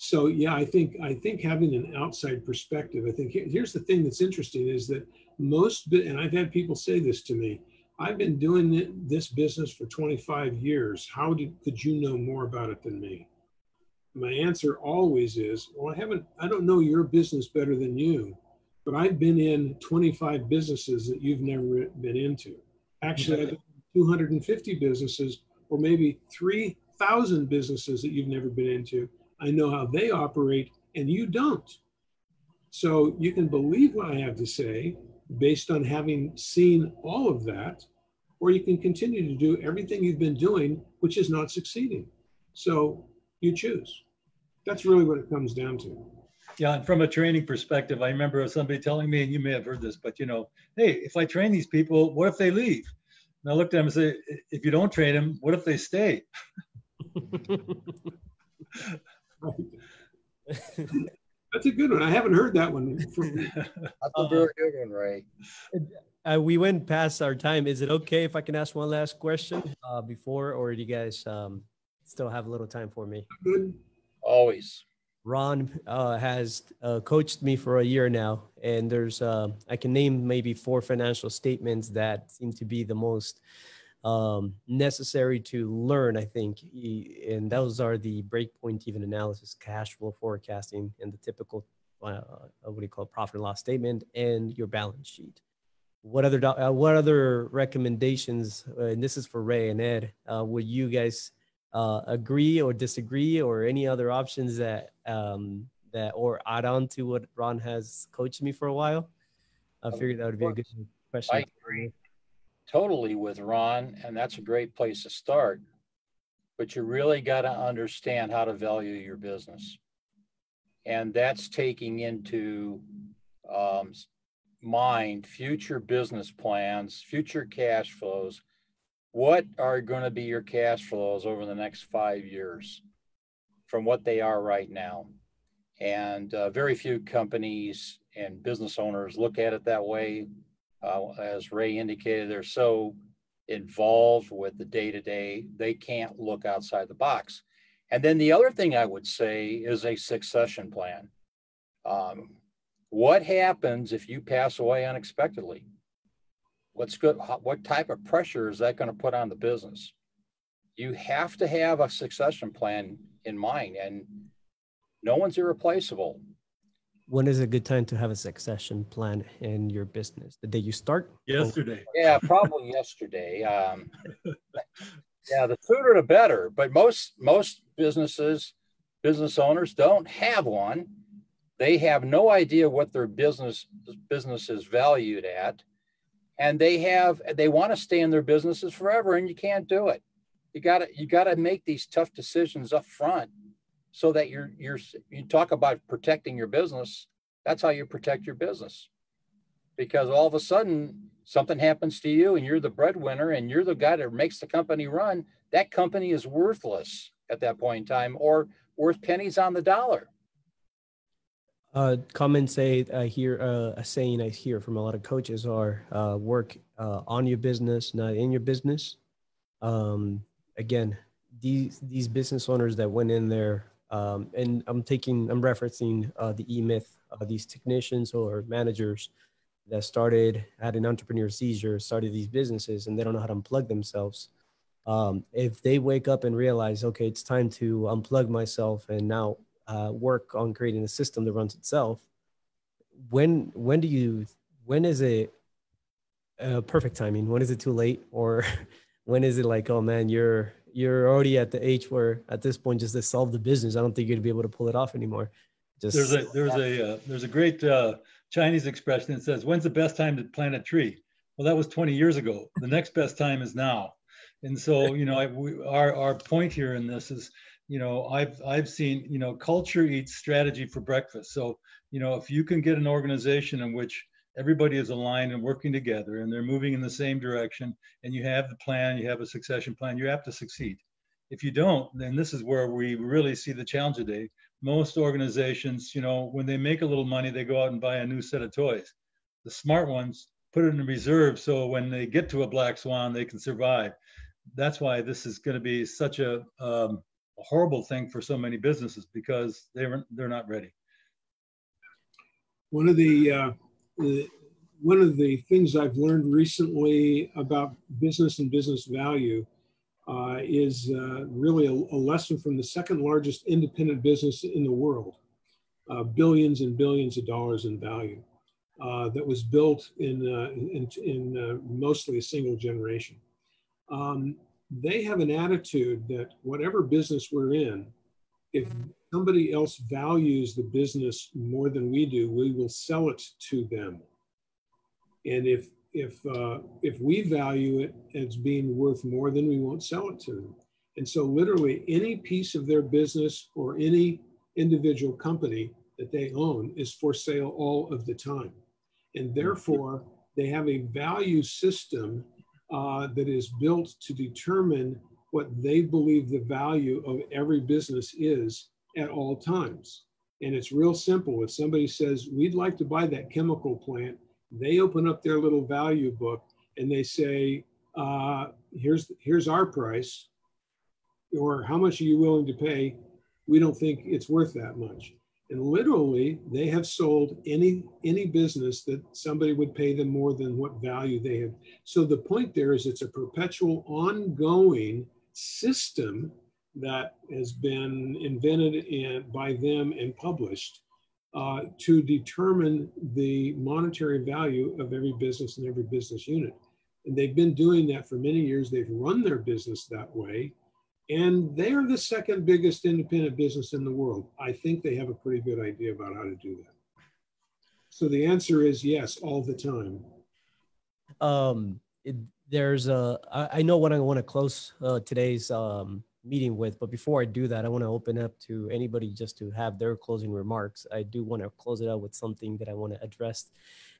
So yeah, I think having an outside perspective, I think here's the thing that's interesting is that and I've had people say this to me, I've been doing this business for 25 years. How could you know more about it than me? My answer always is, well, I don't know your business better than you, but I've been in 25 businesses that you've never been into. Actually, I've been in 250 businesses, or maybe 3,000 businesses that you've never been into. I know how they operate and you don't. So you can believe what I have to say based on having seen all of that, or you can continue to do everything you've been doing, which is not succeeding. So you choose. That's really what it comes down to. Yeah, and from a training perspective, I remember somebody telling me, and you may have heard this, but hey, if I train these people, what if they leave? And I looked at them and said, if you don't train them, what if they stay? That's a good one. I haven't heard that one. That's a very good one, Ray. We went past our time. Is it okay if I can ask one last question before, or do you guys still have a little time for me? Good. Always. Ron has coached me for a year now, and there's I can name maybe 4 financial statements that seem to be the most necessary to learn, I think. And those are the breakpoint even analysis, cash flow forecasting, and the typical profit and loss statement, and your balance sheet. What other recommendations, and this is for Ray and Ed, would you guys agree or disagree, or any other options that or add on to what Ron has coached me for a while? I figured that would be a good question. I agree totally with Ron, and that's a great place to start. But you really got to understand how to value your business, and that's taking into mind future business plans, future cash flows. What are going to be your cash flows over the next 5 years from what they are right now? And very few companies and business owners look at it that way. As Ray indicated, they're so involved with the day-to-day, they can't look outside the box. And then the other thing I would say is a succession plan. What happens if you pass away unexpectedly? What type of pressure is that going to put on the business? You have to have a succession plan in mind, and no one's irreplaceable. When is a good time to have a succession plan in your business? The day you start? Yesterday. Yeah, probably yesterday. Yeah, the sooner the better. But most business owners don't have one. They have no idea what their business is valued at, and they want to stay in their businesses forever, and you can't do it. You got to make these tough decisions up front, so that you talk about protecting your business. That's how you protect your business. Because all of a sudden something happens to you and you're the breadwinner and you're the guy that makes the company run. That company is worthless at that point in time, or worth pennies on the dollar. Comments say a saying I hear from a lot of coaches are work on your business, not in your business. Again, these business owners that went in there, and I'm referencing the E-Myth, these technicians or managers that had an entrepreneur seizure, started these businesses, and they don't know how to unplug themselves. If they wake up and realize, okay, it's time to unplug myself and now work on creating a system that runs itself, when is it perfect timing? When is it too late? Or when is it like, oh man, you're already at the age where at this point, just to solve the business, I don't think you're gonna be able to pull it off anymore. There's a great Chinese expression that says, when's the best time to plant a tree? Well, that was 20 years ago. The next best time is now. And so, our point here in this is, I've seen, culture eats strategy for breakfast. So, if you can get an organization in which everybody is aligned and working together and they're moving in the same direction, and you have the plan, you have a succession plan, you're apt to succeed. If you don't, then this is where we really see the challenge today. Most organizations, when they make a little money, they go out and buy a new set of toys. The smart ones put it in reserve so when they get to a black swan, they can survive. That's why this is going to be such a horrible thing for so many businesses, because they're not ready. One of the things I've learned recently about business and business value is really a lesson from the second largest independent business in the world, billions and billions of dollars in value, that was built in mostly a single generation. They have an attitude that whatever business we're in, if somebody else values the business more than we do, we will sell it to them. And if we value it as being worth more, then we won't sell it to them. And so literally any piece of their business or any individual company that they own is for sale all of the time. And therefore, they have a value system that is built to determine what they believe the value of every business is at all times. And it's real simple. If somebody says, we'd like to buy that chemical plant, they open up their little value book and they say, here's our price, or how much are you willing to pay? We don't think it's worth that much. And literally, they have sold any business that somebody would pay them more than what value they have. So the point there is it's a perpetual, ongoing system that has been invented by them and published to determine the monetary value of every business and every business unit. And they've been doing that for many years. They've run their business that way. And they're the second biggest independent business in the world. I think they have a pretty good idea about how to do that. So the answer is yes, all the time. I know what I want to close today's meeting with, but before I do that, I want to open up to anybody just to have their closing remarks. I do want to close it out with something that I want to address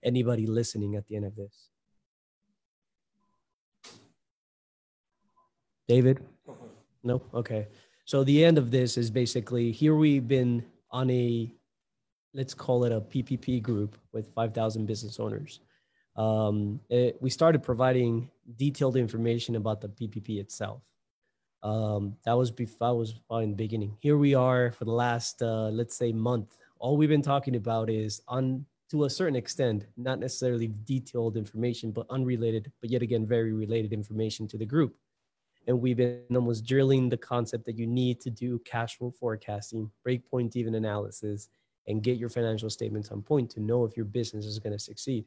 anybody listening at the end of this. David? No? Okay. So the end of this is basically, here we've been on let's call it a PPP group with 5,000 business owners. We started providing detailed information about the PPP itself. That was probably in the beginning. Here we are for the last, let's say, month. All we've been talking about is, to a certain extent, not necessarily detailed information, but unrelated, but yet again, very related information to the group. And we've been almost drilling the concept that you need to do cash flow forecasting, breakpoint even analysis, and get your financial statements on point to know if your business is going to succeed.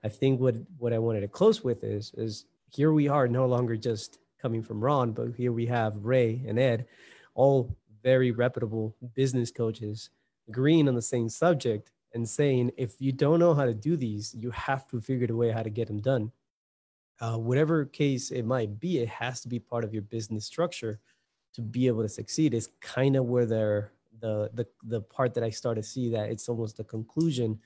I think what I wanted to close with is here we are, no longer just coming from Ron, but here we have Ray and Ed, all very reputable business coaches, agreeing on the same subject and saying, if you don't know how to do these, you have to figure a way how to get them done. Whatever case it might be, it has to be part of your business structure to be able to succeed. Is kind of where the part that I start to see that it's almost the conclusion,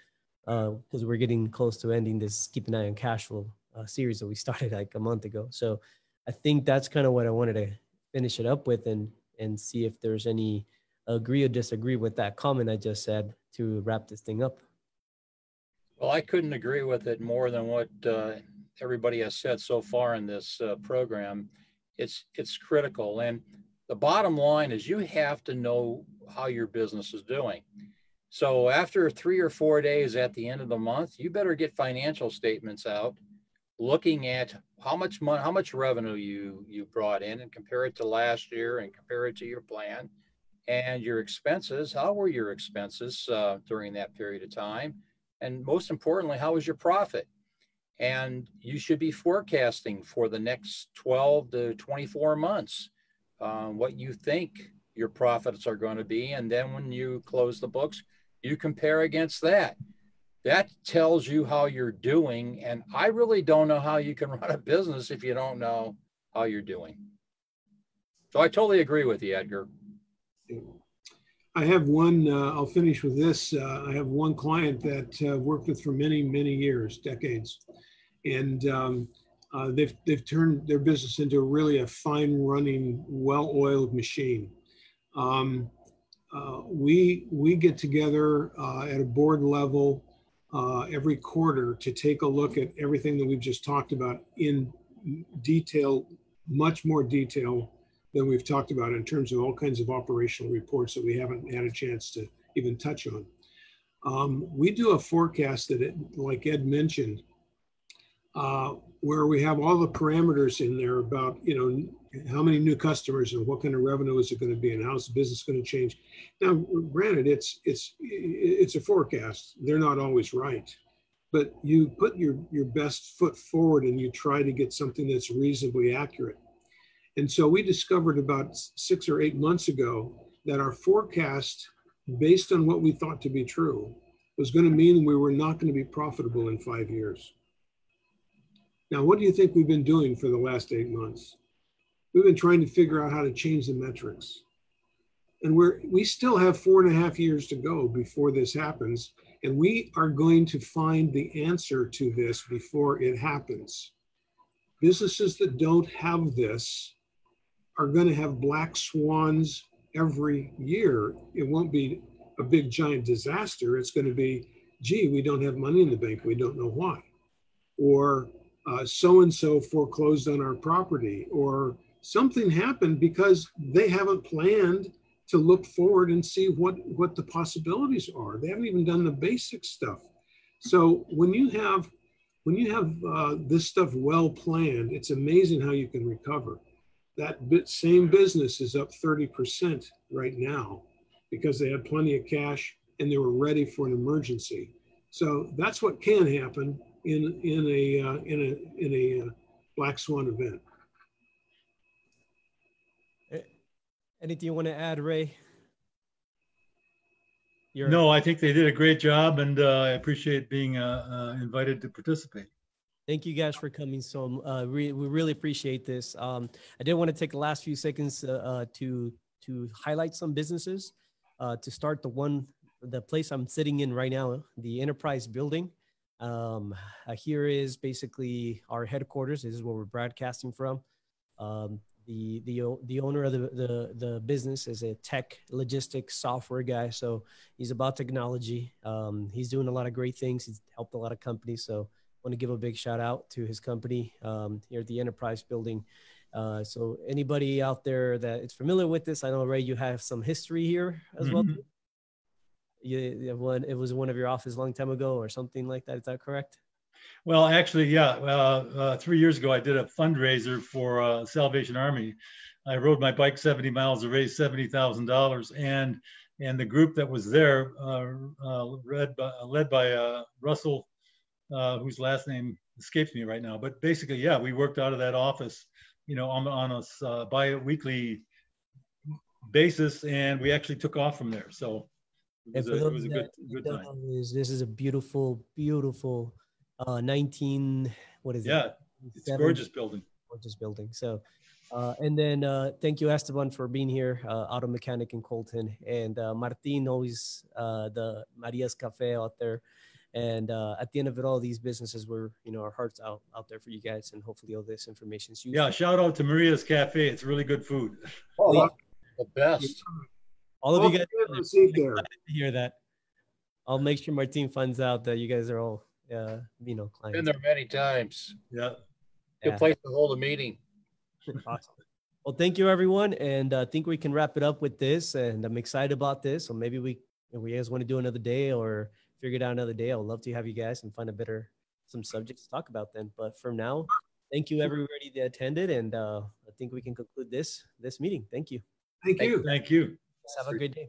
because we're getting close to ending this Keep an Eye on Cash Flow series that we started like a month ago. So I think that's kind of what I wanted to finish it up with, and see if there's any agree or disagree with that comment I just said to wrap this thing up. Well, I couldn't agree with it more than what everybody has said so far in this program. It's critical. And the bottom line is you have to know how your business is doing. So after 3 or 4 days at the end of the month, you better get financial statements out, looking at how much money, how much revenue you brought in, and compare it to last year and compare it to your plan, and your expenses. How were your expenses during that period of time? And most importantly, how was your profit? And you should be forecasting for the next 12 to 24 months what you think your profits are going to be. And then when you close the books, you compare against that. That tells you how you're doing. And I really don't know how you can run a business if you don't know how you're doing. So I totally agree with you, Edgar. I have one, I'll finish with this. I have one client that I've worked with for many, many years, decades. And they've turned their business into really a fine running, well-oiled machine. We get together at a board level every quarter to take a look at everything that we've just talked about in detail, much more detail than we've talked about in terms of all kinds of operational reports that we haven't had a chance to even touch on. We do a forecast that, like Ed mentioned, where we have all the parameters in there about, you know, how many new customers and what kind of revenue is it going to be and how's the business going to change. Now, granted, it's a forecast. They're not always right, but you put your best foot forward and you try to get something that's reasonably accurate. And so we discovered about 6 or 8 months ago that our forecast, based on what we thought to be true, was going to mean we were not going to be profitable in 5 years. Now, what do you think we've been doing for the last 8 months? We've been trying to figure out how to change the metrics. And we still have 4.5 years to go before this happens. And we are going to find the answer to this before it happens. Businesses that don't have this are going to have black swans every year. It won't be a big giant disaster. It's going to be, gee, we don't have money in the bank. We don't know why. Or so-and-so foreclosed on our property, or something happened because they haven't planned to look forward and see what the possibilities are. They haven't even done the basic stuff. So when you have this stuff well planned, it's amazing how you can recover. That same business is up 30% right now because they had plenty of cash and they were ready for an emergency. So that's what can happen in a black swan event. Anything you want to add, Ray? No, I think they did a great job, and I appreciate being invited to participate. Thank you guys for coming. So we really appreciate this. I did want to take the last few seconds to highlight some businesses. To start, the place I'm sitting in right now, the Enterprise Building. Here is basically our headquarters. This is where we're broadcasting from. The owner of the business is a tech logistics software guy. So he's about technology. He's doing a lot of great things. He's helped a lot of companies. So I want to give a big shout out to his company here at the Enterprise Building. So anybody out there that is familiar with this, I know, Ray, you have some history here as well. It was one of your offices a long time ago or something like that. Is that correct? Well, actually, yeah. 3 years ago, I did a fundraiser for Salvation Army. I rode my bike 70 miles to raise $70,000. And the group that was there, led by Russell, whose last name escapes me right now. But basically, yeah, we worked out of that office, you know, on a bi-weekly basis, and we actually took off from there. So it was a good time. This is a beautiful, beautiful 19, what is it? Yeah, it's a gorgeous building. Gorgeous building. So, and then thank you, Esteban, for being here, auto mechanic in Colton, and Martin, always the Maria's Cafe out there. And at the end of it all, these businesses were, you know, our hearts out there for you guys, and hopefully all this information is useful. Yeah, shout out to Maria's Cafe. It's really good food. Oh, yeah. The best. All of you guys to hear that. I'll make sure Martin finds out that you guys are all, you know, clients. Been there many times. Yeah. Good place to hold a meeting. Awesome. Well, thank you, everyone. And I think we can wrap it up with this. And I'm excited about this. So maybe we if we guys want to do another day or figure it out another day, I would love to have you guys and find some subjects to talk about then. But for now, thank you everybody that attended, and I think we can conclude this meeting. Thank you. Thank you. Thank you. Have a great day.